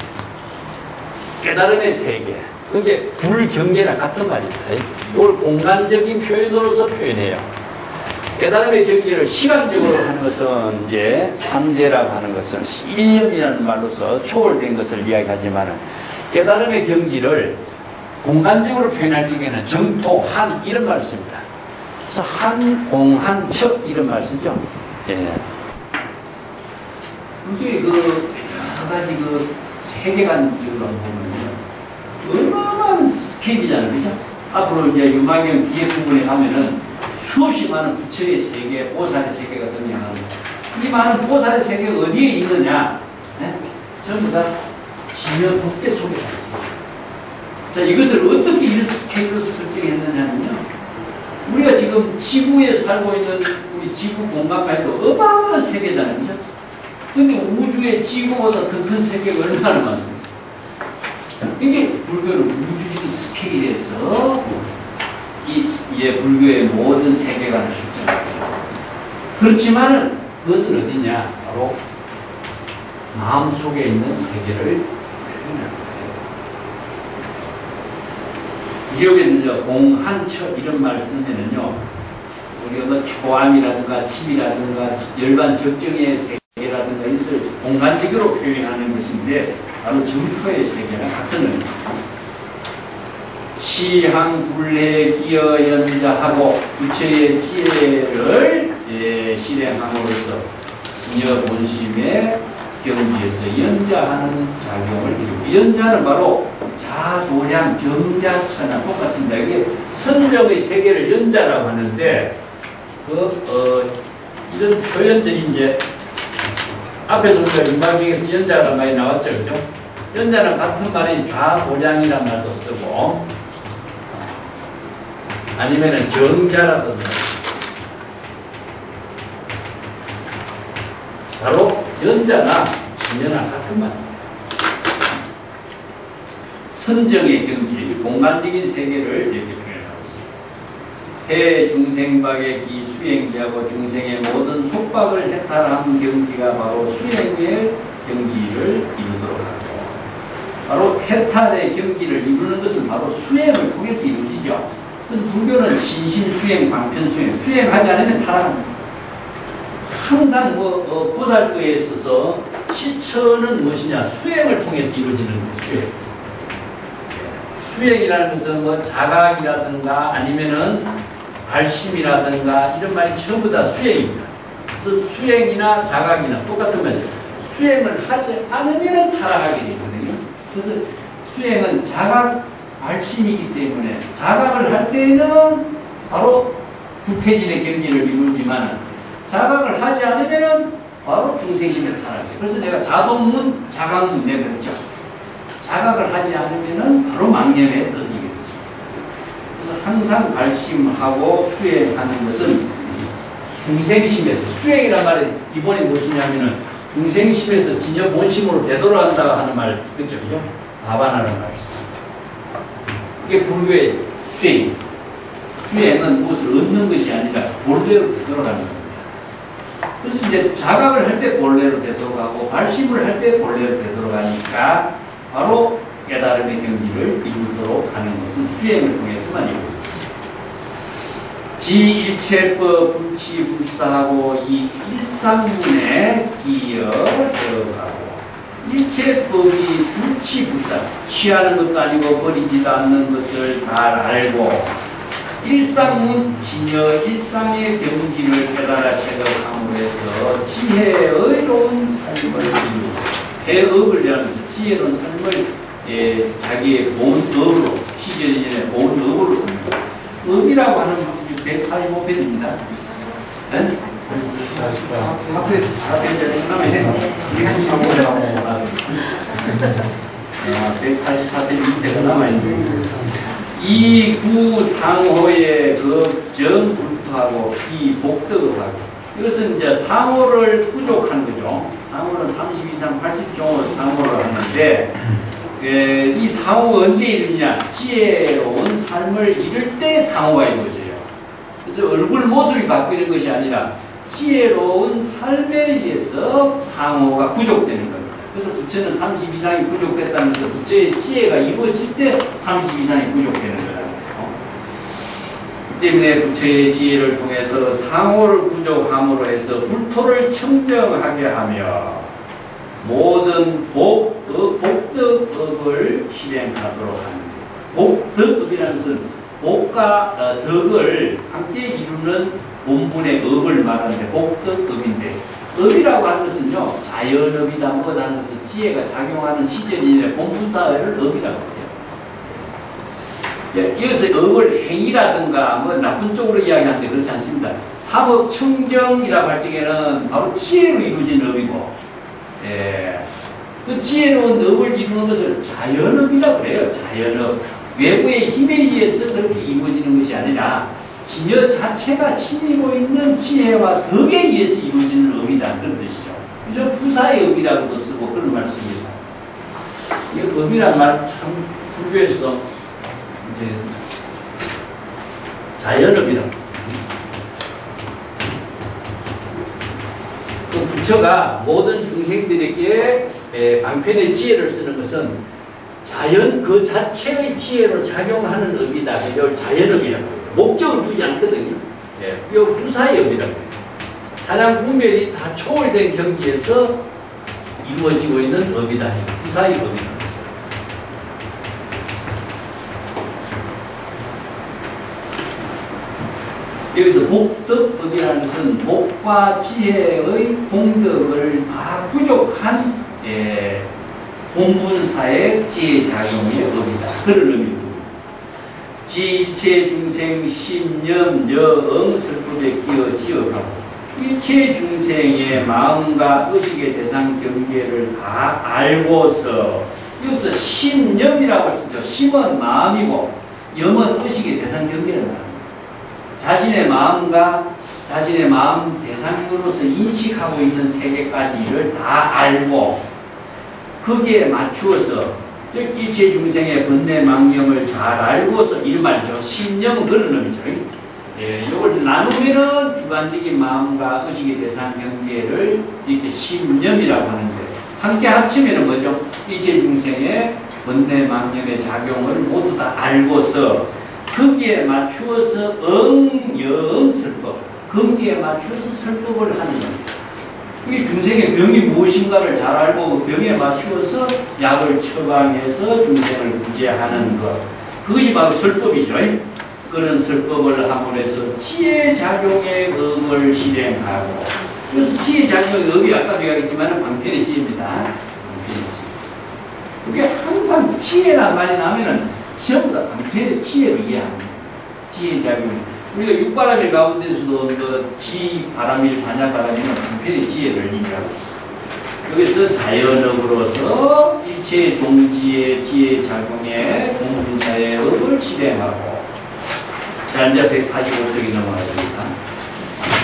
깨달음의 세계, 그게 불경계나 같은 말입니다. 이걸 공간적인 표현으로서 표현해요. 깨달음의 경지를 시간적으로 하는 것은 이제 삼재라고 하는 것은 일념이라는 말로서 초월된 것을 이야기하지만 깨달음의 경지를 공간적으로 표현할 적에는 정토, 한 이런 말을 씁니다. 그래서 한, 공, 한, 척 이런 말 쓰죠. 예. 이게 여러 가지 세계관적으로 보면요, 얼마나 스케일이잖아요, 그죠? 앞으로 이제 유마경 뒤에 부분에 가면은 수없이 많은 부처의 세계, 보살의 세계가 등장하는 이 많은 보살의 세계가 어디에 있느냐? 네? 전부 다 진여 법계 속에 있습니다. 자, 이것을 어떻게 이런 스케일로 설정했느냐면요, 우리가 지금 지구에 살고 있는 우리 지구 공간만 해도 어마어마한 세계잖아요. 그죠? 근데 우주의 지구보다 더 큰 세계가 얼마나 많습니까? 이게 불교는 우주적인 스케일에서 이 불교의 모든 세계관을 실정합니다. 그렇지만 그것은 어디냐? 바로 마음속에 있는 세계를 표현합니다. 여기에서 공한처 이런 말 쓰면은요, 우리가 초암이라든가 침이라든가 열반 적정의 세계라든가 이것을 공간적으로 표현하는 것인데 바로 정토의 세계나 같은 의미입니다. 시항불해 기여 연자하고 부처의 지혜를 실행함으로써 진여 본심의 경지에서 연자하는 작용을 이루고, 연자는 바로 자도량 정자처나 똑같습니다. 이게 선정의 세계를 연자라고 하는데 이런 표현들이 이제 앞에서 우리가 윤방경에서 연자라는 말이 나왔죠, 그죠? 연자는 같은 말이 좌도량이란 말도 쓰고 아니면은 정자라든가 바로 연자나 진여나 같은 말입니다. 선정의 경지, 공간적인 세계를 이렇게 표현하고 있습니다. 해 중생박의 기 수행지하고 중생의 모든 속박을 해탈한 경지가 바로 수행의 경지를 이루도록 하고, 바로 해탈의 경지를 이루는 것은 바로 수행을 통해서 이루어지죠. 그래서 불교는 신심수행, 방편수행, 수행하지 않으면 타락합니다. 항상 보살도에 있어서 실천은 무엇이냐? 수행을 통해서 이루어지는 수행. 수행이라는 것은 자각이라든가 아니면은 발심이라든가 이런 말이 전부 다 수행입니다. 그래서 수행이나 자각이나 똑같은 말이에요. 수행을 하지 않으면 타락하게 되거든요. 그래서 수행은 자각, 발심이기 때문에 자각을 할 때는 바로 불태진의 경지를 이루지만 자각을 하지 않으면 바로 중생심을 타락해요. 그래서 내가 자동문, 자각문 내가 그랬죠. 자각을 하지 않으면 바로 망념에 떨어지게 되죠. 그래서 항상 발심하고 수행하는 것은 중생심에서, 수행이란 말이 기본이 무엇이냐면은 중생심에서 진여 본심으로 되돌아간다고 하는 말, 그죠? 그죠? 아반하는 말이죠. 이게 불교의 수행입니다. 수행은 무엇을 얻는 것이 아니라 본래로 되돌아가는 겁니다. 그래서 이제 자각을 할 때 본래로 되돌아가고 발심을 할 때 본래로 되돌아가니까 바로 깨달음의 경지를 이루도록 하는 것은 수행을 통해서만 이루어집니다. 지일체법 불치불사하고 이 일상문에 기여되어가고, 일체법이 불치불사, 취하는 것도 아니고 버리지도 않는 것을 잘 알고 일상은 진여 일상의 경지를 깨달아 체득함으로 해서 지혜의 의로운 삶을 이루고 대업을 하면서 지혜로운 삶을 자기의 본업으로 시전인의 본업으로 삽니다. 업이라고 하는 방법이 145편입니다. 네? 144편이 밑에가 남아있는데 이구상호의 그 정불투하고 이 복덕하고 이것은 이제 상호를 부족한 거죠. 상호는 30 이상 80종을 상호를 하는데 이 상호가 언제 이루냐? 지혜로운 삶을 이룰 때 상호가 이루어져요. 그래서 얼굴 모습이 바뀌는 것이 아니라 지혜로운 삶에 의해서 상호가 부족되는 겁니다. 그래서 부처는 30 이상이 부족했다면서 부처의 지혜가 이루어질 때 30 이상이 부족되는 거예요. 때문에 부처의 지혜를 통해서 상호를 부족함으로 해서 불토를 청정하게 하며 모든 복덕업을 실행하도록 합니다. 복덕업이라는 것은 복과 덕을 함께 이루는 본분의 업을 말하는데 복덕업인데 업이라고 하는 것은요 자연업이다 뭐다 하는 것은 지혜가 작용하는 시제인의 본분사회를 업이라고 해요. 여기서 업을 행위라든가 뭐 나쁜 쪽으로 이야기하는데 그렇지 않습니다. 사법청정이라고 할 적에는 바로 지혜로 이루어진 업이고 그 지혜로운 업을 이루는 것을 자연업이라고 그래요. 자연업. 외부의 힘에 의해서 그렇게 이루어지는 것이 아니라 진여 자체가 지니고 있는 지혜와 덕에 의해서 이루어지는 업이다. 그런 뜻이죠. 그래서 부사의 업이라고도 쓰고 그런 말씀입니다. 이 업이란 말 참 불교에서 이제 자연업이라고. 그 부처가 모든 중생들에게 방편의 지혜를 쓰는 것은 자연 그 자체의 지혜로 작용하는 업이다. 이걸 자연업이라고 해요. 목적을 두지 않거든요. 이거 부사의 업이라고 해요. 사량 분별이 다 초월된 경지에서 이루어지고 있는 업이다. 부사의 업이다. 여기서 복덕업이라는 것은 복과 지혜의 공덕을 다 부족한 본분사의 지혜작용의 업이다. 그런 의미입니다. 지일체 중생 신념 여응 슬픔에 끼어 지어가고 일체 중생의 마음과 의식의 대상 경계를 다 알고서 여기서 신념이라고 쓰죠. 심은 마음이고 염은 의식의 대상 경계를 말합니다. 자신의 마음과 자신의 마음 대상으로서 인식하고 있는 세계까지를 다 알고 거기에 맞추어서 일체 중생의 번뇌 망념을 잘 알고서 이 말이죠. 신념은 그런 의미죠. 이걸 나누면은 주관적인 마음과 의식의 대상 경계를 이렇게 신념이라고 하는데 함께 합치면은 뭐죠? 일체 중생의 번뇌 망념의 작용을 모두 다 알고서 거기에 맞추어서 영설법, 거기에 맞추어서 설법을 하는 겁니다. 이게 중생의 병이 무엇인가를 잘 알고 그 병에 맞추어서 약을 처방해서 중생을 구제하는 것. 그것이 바로 설법이죠. 그런 설법을 함으로 해서 지혜작용의 업을 실행하고 그래서 지혜작용의 업이 아까도 이야기했지만 방편의 지혜입니다. 그게 항상 지혜란 말이 나면은 전부 다 방편의 지혜로 이해합니다. 지혜작용. 우리가 육바람일 가운데서도 지, 바람일, 반야바람일은 방편의 지혜를 의미하고 있습니다. 여기서 자연업으로서 일체 종지의 지혜작용의 공분사의 업을 실행하고 자, 이제 145쪽이 넘어가십니다.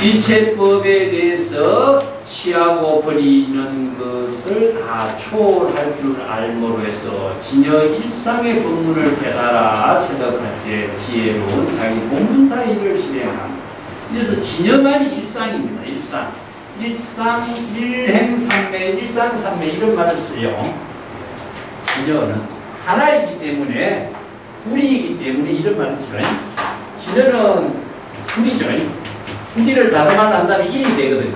일체법에 대해서 취하고 버리는 것을 다 초월할 줄 알므로 해서 진여 일상의 법문을 깨달아 체득할 때 지혜로운 자기 본분사의를 실행합니다. 그래서 진여만이 일상입니다. 일상. 일상, 일행삼매, 일상삼매 이런 말을 써요. 진여는 하나이기 때문에 우리이기 때문에 이런 말을 써요. 진여는 둘이죠. 둘이를 다듬만 한다면 1이 되거든요.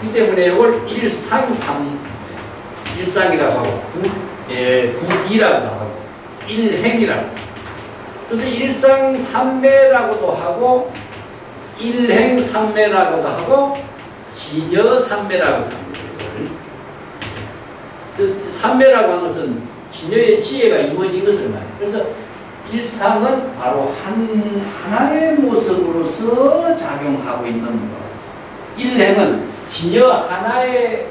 이 때문에 이걸 일상이라고 하고, 2라고 하고, 일행이라고. 그래서 일상삼매라고도 하고 일행삼매라고도 하고 진여삼매라고도 합니다. 삼매라고 하는 것은 진여의 지혜가 이루어진 것을 말해요. 그래서 일상은 바로 하나의 모습으로서 작용하고 있는 것. 일행은 진여 하나의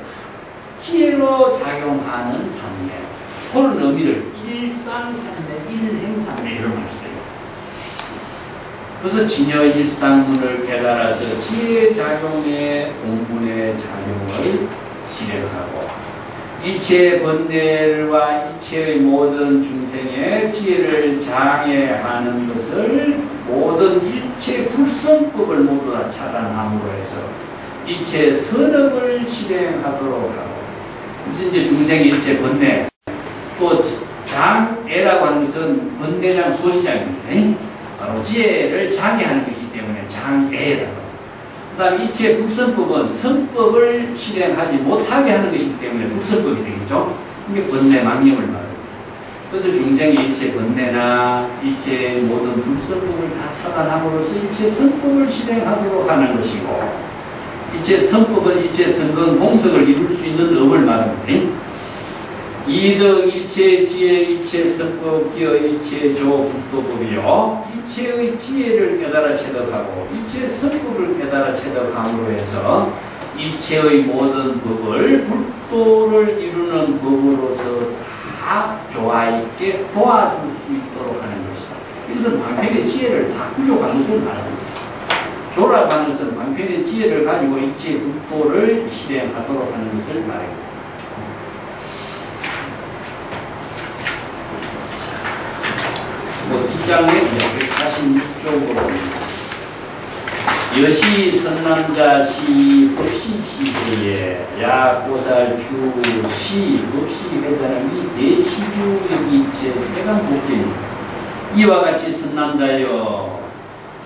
지혜로 작용하는 삼매. 그런 의미를 일상삼매, 일행삼매 이런 말을 써요. 그래서 진여 일상문을 깨달아서 지혜작용의 공분의 작용을 실행하고 이체 번뇌와 이체의 모든 중생의 지혜를 장애하는 것을 모든 일체 불성법을 모두 다 차단함으로 해서 이체 선업을 실행하도록 하고 그래서 이제 중생의 일체 번뇌 또 장애라고 하는 것은 번뇌장 소시장입니다. 바로 지혜를 장애하는 것이기 때문에 장애라고. 그 다음 이체 불선법은 선법을 실행하지 못하게 하는 것이기 때문에 불선법이 되겠죠. 이게 번뇌 망념을 말합니다. 그래서 중생의 일체 번뇌나 일체 모든 불선법을 다 차단함으로써 일체 선법을 실행하도록 하는 것이고 일체 선법은 일체 선건 공석을 이룰 수 있는 업을 말합니다. 이덕 일체 지혜 일체 선법 기어 일체 조 불도법이요 일체의 지혜를 깨달아 체득하고 일체 선법을 깨달아 체득함으로 해서 일체의 모든 법을 불도를 이루는 법으로서 다 조화 있게 도와줄 수 있도록 하는 것이다. 이것은 방편의 지혜를 다 구족하는 것을 말합니다. 조라고 하는 것은 방편의 지혜를 가지고 일체 불도를 실행하도록 하는 것을 말합니다. 뒷장에 146쪽으로 여시 선남자시 법시시대에 야고살 주시 법시회자는 이 대시주의 제3간 목적입니다. 이와 같이 선남자여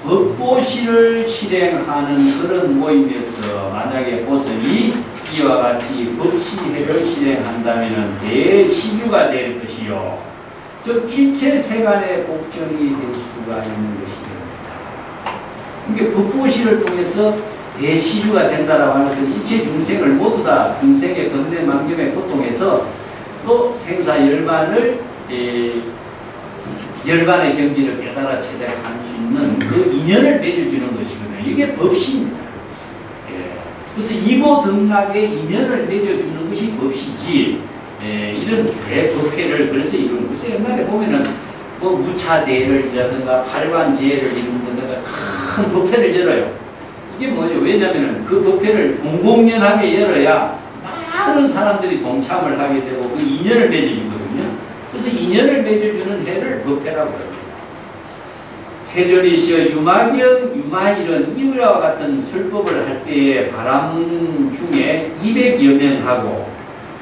법보시를 실행하는 그런 모임에서 만약에 보석이 이와 같이 법시회를 실행한다면 대시주가 될 것이요 즉 일체 세간의 복정이 될 수가 있는 것이 됩니다. 이게 법보시를 통해서 대시주가 된다라고 하는 것은 일체 중생을 모두 다 중생의 번뇌 망념의 고통에서 또 생사 열반을 열반의 경지를 깨달아 체득할 수 있는 그 인연을 맺어주는 것이거든요. 이게 법시입니다. 그래서 이보 등락의 인연을 맺어주는 것이 법시지. 이런 대법회를 그래서 이루는 거죠. 옛날에 보면은 뭐 무차대회를 이라든가 팔관제회를 이룬다든가 큰 법회를 열어요. 이게 뭐죠? 왜냐면은 그 법회를 공공연하게 열어야 많은 사람들이 동참을 하게 되고 그 인연을 맺어주거든요. 그래서 인연을 맺어주는 해를 법회라고 합니다. 세존이시여 유마경, 유마일은 이와 같은 설법을 할 때에 바람 중에 200여 명하고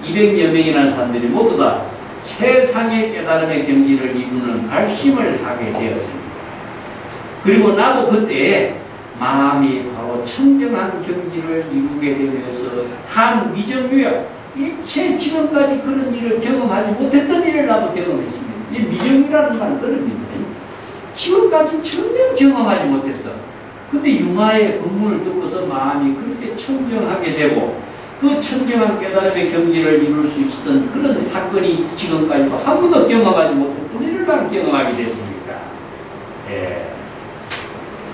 200여 명이라는 사람들이 모두 다 최상의 깨달음의 경지를 이루는 발심을 하게 되었습니다. 그리고 나도 그때 마음이 바로 청정한 경지를 이루게 되면서 한 미정유야 일체 지금까지 그런 일을 경험하지 못했던 일을 나도 경험했습니다. 이 미정유라는 말은 그런 의미입니다. 지금까지 전혀 경험하지 못했어. 근데 융화의 법문을 듣고서 마음이 그렇게 청정하게 되고 그 청정한 깨달음의 경지를 이룰 수 있었던 그런 사건이 지금까지도 한 번도 경험하지 못했던 일을 경험하게 됐습니다.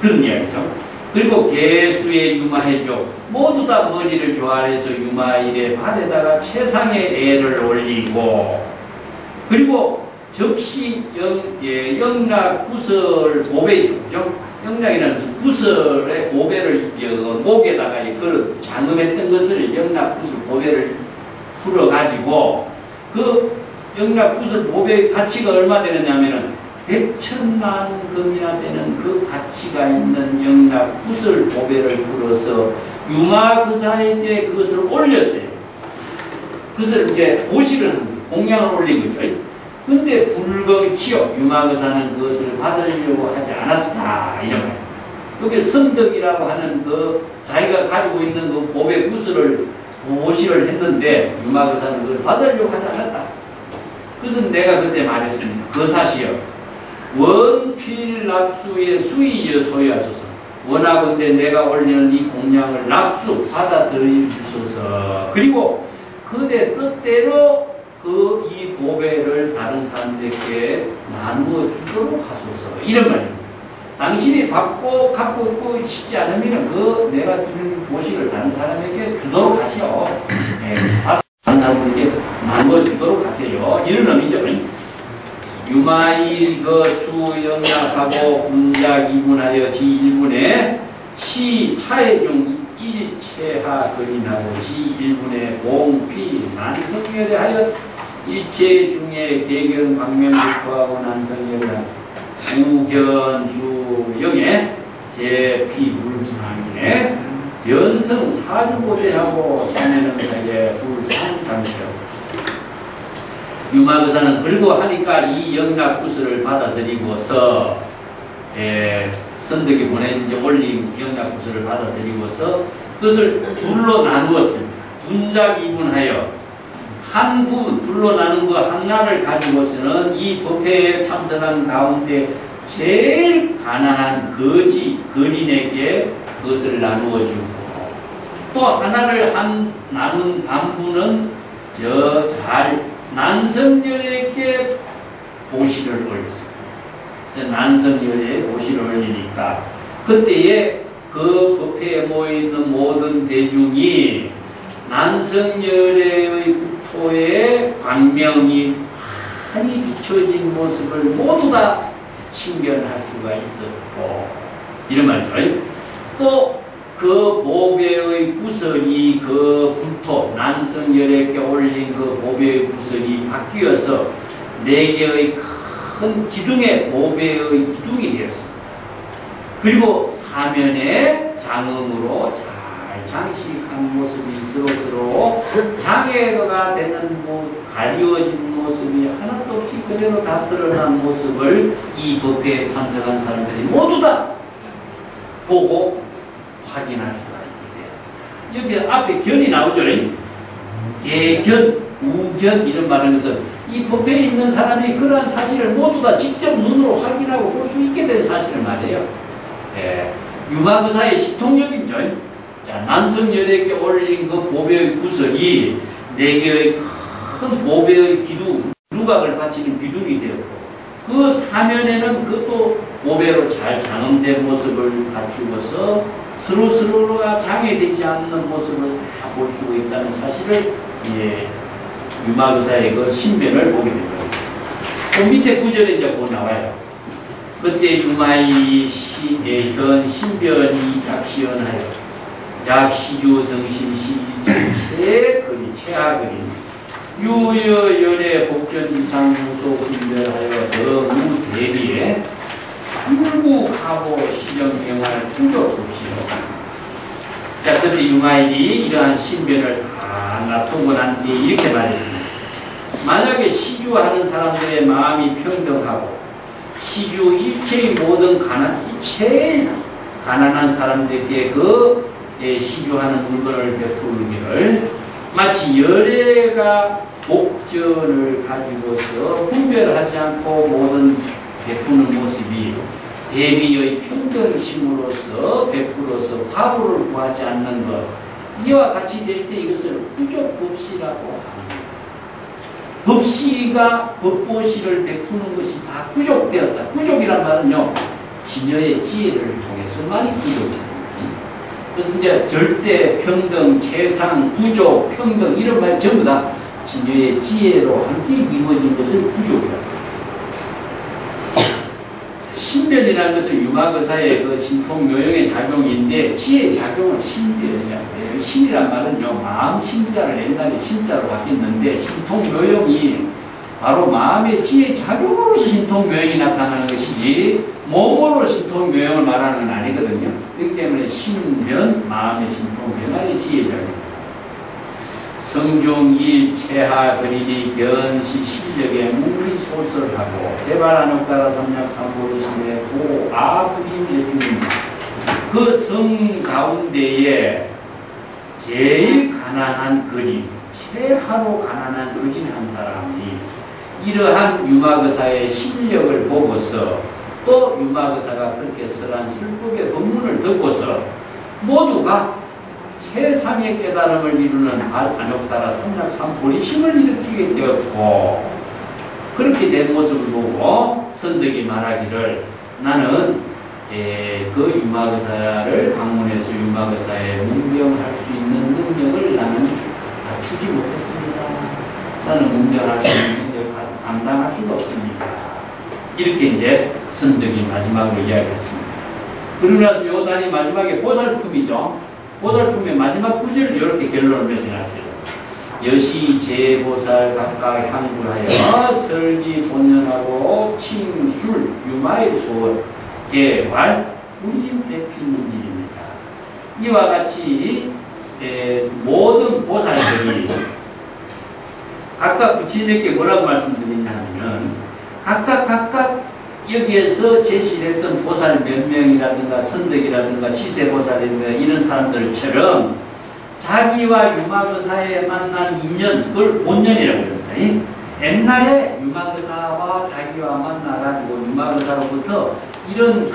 그런 이야기죠. 그리고 개수의 유마해족 모두 다 머리를 조아려서 유마일의 발에다가 최상의 애를 올리고 그리고 적시 영락 구설 보배죠. 영락이라는 구설의 보배를 목에다가 그 잠금했던 것을 영락 구설 보배를 풀어가지고 그 영락 구설 보배의 가치가 얼마 되느냐면은 100천만 금이나 되는 그 가치가 있는 영락 구설 보배를 풀어서 유마그사에게 그것을 올렸어요. 그것을 이제 고시를 합니다. 공양을 올린 거죠. 근데 불검치요 유마그사는 그것을 받으려고 하지 않았다 이런 거예요. 그게 선덕이라고 하는 그 자기가 가지고 있는 그 보배 구슬을 고시를 했는데 유마그사는 그걸 받으려고 하지 않았다. 그래서 내가 그때 말했습니다. 거사시여 원필 납수의 수의 여소야소서. 원하건대 내가 올리는 이 공양을 납수 받아들여 주소서. 그리고 그대 뜻대로 그 이 보배를 다른 사람들에게 나누어 주도록 하소서. 이런 말입니다. 당신이 갖고 있고 싶지 않으면 그 내가 주는 보시를 다른 사람에게 주도록 하시오. 다른 사람에게 나누어 주도록 하세요. 이런 의미죠. 유마이 그 수영약하고 군작 이분하여 지1분에 시 차의 중 일체하 근인하고 지1분에 공피 난성열에 하여 일체 중에 개견 광명부하고 난성열에 우견 주영에 제피불상에 연성 사주고대하고 소매는 사이에 불상장이죠. 유마의사는 그리고 하니까 이 영락구슬을 받아들이고서 선덕이 보내지 올린 영락구슬을 받아들이고서 그것을 둘로 나누었습니다. 분작이분하여 한 부분 둘로 나눈 거 하나를 가지고서는 이 법회에 참석한 가운데 제일 가난한 거린에게 그것을 나누어 주고 또 하나를 나눈 반부는 난성열에게 보시를 올렸습니다. 난성열에 보시를 올리니까 그때에 그 법회에 모여있는 모든 대중이 난성열의 국토에 광명이 환히 비춰진 모습을 모두 다 신견할 수가 있었고 이런 말이죠. 또 그 보배의 구슬이 그 국토 난성열에게 올린 그 보배의 구슬이 바뀌어서 4개의 큰 기둥의 보배의 기둥이 되었습니다. 그리고 사면에 장음으로 잘 장식한 모습이 스스로 장애가 되는 가리워진 모습이 하나도 없이 그대로 다 드러난 모습을 이 법회에 참석한 사람들이 모두 다 보고 확인할 수가 있게 돼요. 여기 앞에 견이 나오죠. 개견, 우견 이런 말을 해서 이 법회에 있는 사람이 그러한 사실을 모두 다 직접 눈으로 확인하고 볼 수 있게 된 사실을 말해요. 유마의사의 시통력이죠. 자, 난성열에게 올린 그 보배의 구슬이 4개의 큰 보배의 기둥, 누각을 바치는 기둥이 되었고 그 사면에는 그것도 보배로 잘 장엄된 모습을 갖추고서 서로서로가 장애되지 않는 모습을 다 볼 수 있다는 사실을 유마의사의 그 신변을 보게 됩니다. 그 밑에 구절에 이제 뭐 나와요. 그때 유마의 현 신변이 작시연하여 약시주 등신 시체체 그리 체하그리 유여연의 복전 이상 무소 분별하여 더무 대비에 율구하고 시정병활 풍족 없이요. 자, 그때 유마일이 이러한 신변을 다 납두고 난 뒤에 이렇게 말했습니다. 만약에 시주하는 사람들의 마음이 평등하고 시주 일체의 모든 제일 가난한 사람들에게 그 시주하는 물건을 베푸기를 마치 열애가 복전을 가지고서 분별하지 않고 모든 베푸는 모습이 대비의 평등심으로서 베풀어서 과부를 구하지 않는 것 이와 같이 될 때 이것을 부족법시라고 합니다. 법시가 법보시를 베푸는 것이 다 부족되었다. 부족이란 말은요 진여의 지혜를 통해서만이 부족합니다. 그래서 이제 절대 평등, 최상, 부족, 평등 이런 말 전부 다 진여의 지혜로 함께 이루어진 것을 부족이라고. 신변이라는 것은 유마의사의 그 신통묘용의 작용인데 지혜의 작용은 신변이잖아요. 신이란 말은요 마음 심자를 옛날에 신자로 바뀌었는데 신통묘용이 바로 마음의 지혜의 작용으로서 신통묘용이 나타나는 것이지 몸으로 신통묘용을 말하는 건 아니거든요. 그렇기 때문에 신변, 마음의 신통묘용의 지혜의 작용. 성중일 체하 그리니 견시 실력에 무리소설하고 대발하는 따라 삼약 삼보르심에 고아부림의 중입니다. 그 성 가운데에 제일 가난한 그림, 최하로 가난한 그림 한 사람이 이러한 유마거사의 실력을 보고서 또 유마거사가 그렇게 설한 슬프게 법문을 듣고서 모두가 제3의 깨달음을 이루는 안욕따라 삼략삼보리심을 일으키게 되었고, 그렇게 된 모습을 보고 선덕이 말하기를 나는 그 유마거사를 방문해서 유마거사의 문병할 수 있는 능력을 나는 갖추지 못했습니다. 나는 문병할 수 있는 능력을 감당할 수가 없습니다. 이렇게 이제 선덕이 마지막으로 이야기했습니다. 그러고 나서 요단이 마지막에 보살품이죠. 보살품의 마지막 구절을 이렇게 결론을 내놨어요. 여시 제보살 각각 향불하여 설기 본연하고 칭술 유마의 소원 개활 우리집 대피문질입니다. 이와 같이 모든 보살들이 각각 부처님께 뭐라고 말씀드리냐면 각각 여기에서 제시했던 보살 몇 명이라든가 선덕이라든가 지세보살이라든가 이런 사람들처럼 자기와 유마거사에 만난 인연, 그걸 본연이라고 그럽니다. 옛날에 유마거사와 자기와 만나가지고 유마거사로부터 이런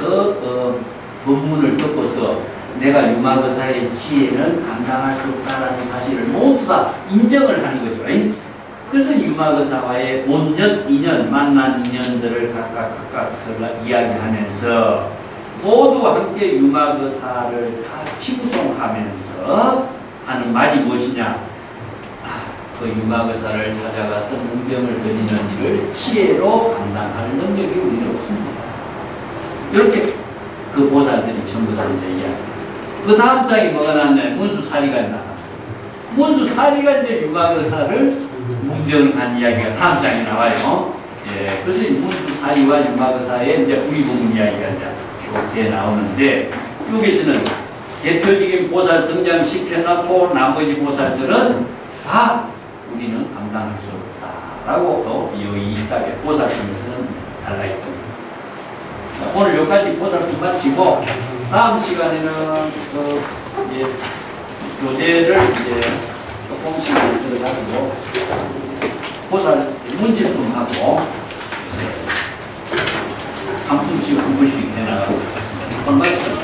법문을 듣고서 내가 유마거사의 지혜는 감당할 수 없다라는 사실을 모두 다 인정을 하는 거죠. 그래서 유마거사와의 본연, 인연, 만난 인연들을 각각 이야기하면서 모두 함께 유마거사를 다 칭송하면서 하는 말이 무엇이냐? 그 유마거사를 찾아가서 문병을 드리는 일을 지혜로 감당할 능력이 우리는 없습니다. 이렇게 그 보살들이 전부 다 이제 이야기. 그 다음 장이 뭐가 나왔냐면 문수사리가 나왔다. 문수사리가 이제 유마거사를 문병을 간 이야기가 다음 장에 나와요. 예, 그래서 문수사리와 유마거사의 이제 우리부분 이야기가 이제 쭉 나오는데, 여기서는 대표적인 보살 등장시켜놓고 나머지 보살들은 다 우리는 감당할 수 없다라고 또 여기 이따게 보살품에서는 달라있던 겁니다. 오늘 여기까지 보살품 마치고 다음 시간에는 이제 교재를 이제 조금씩 들어가지고 보살 문제품하고 한 분씩 해나가고 있습니다.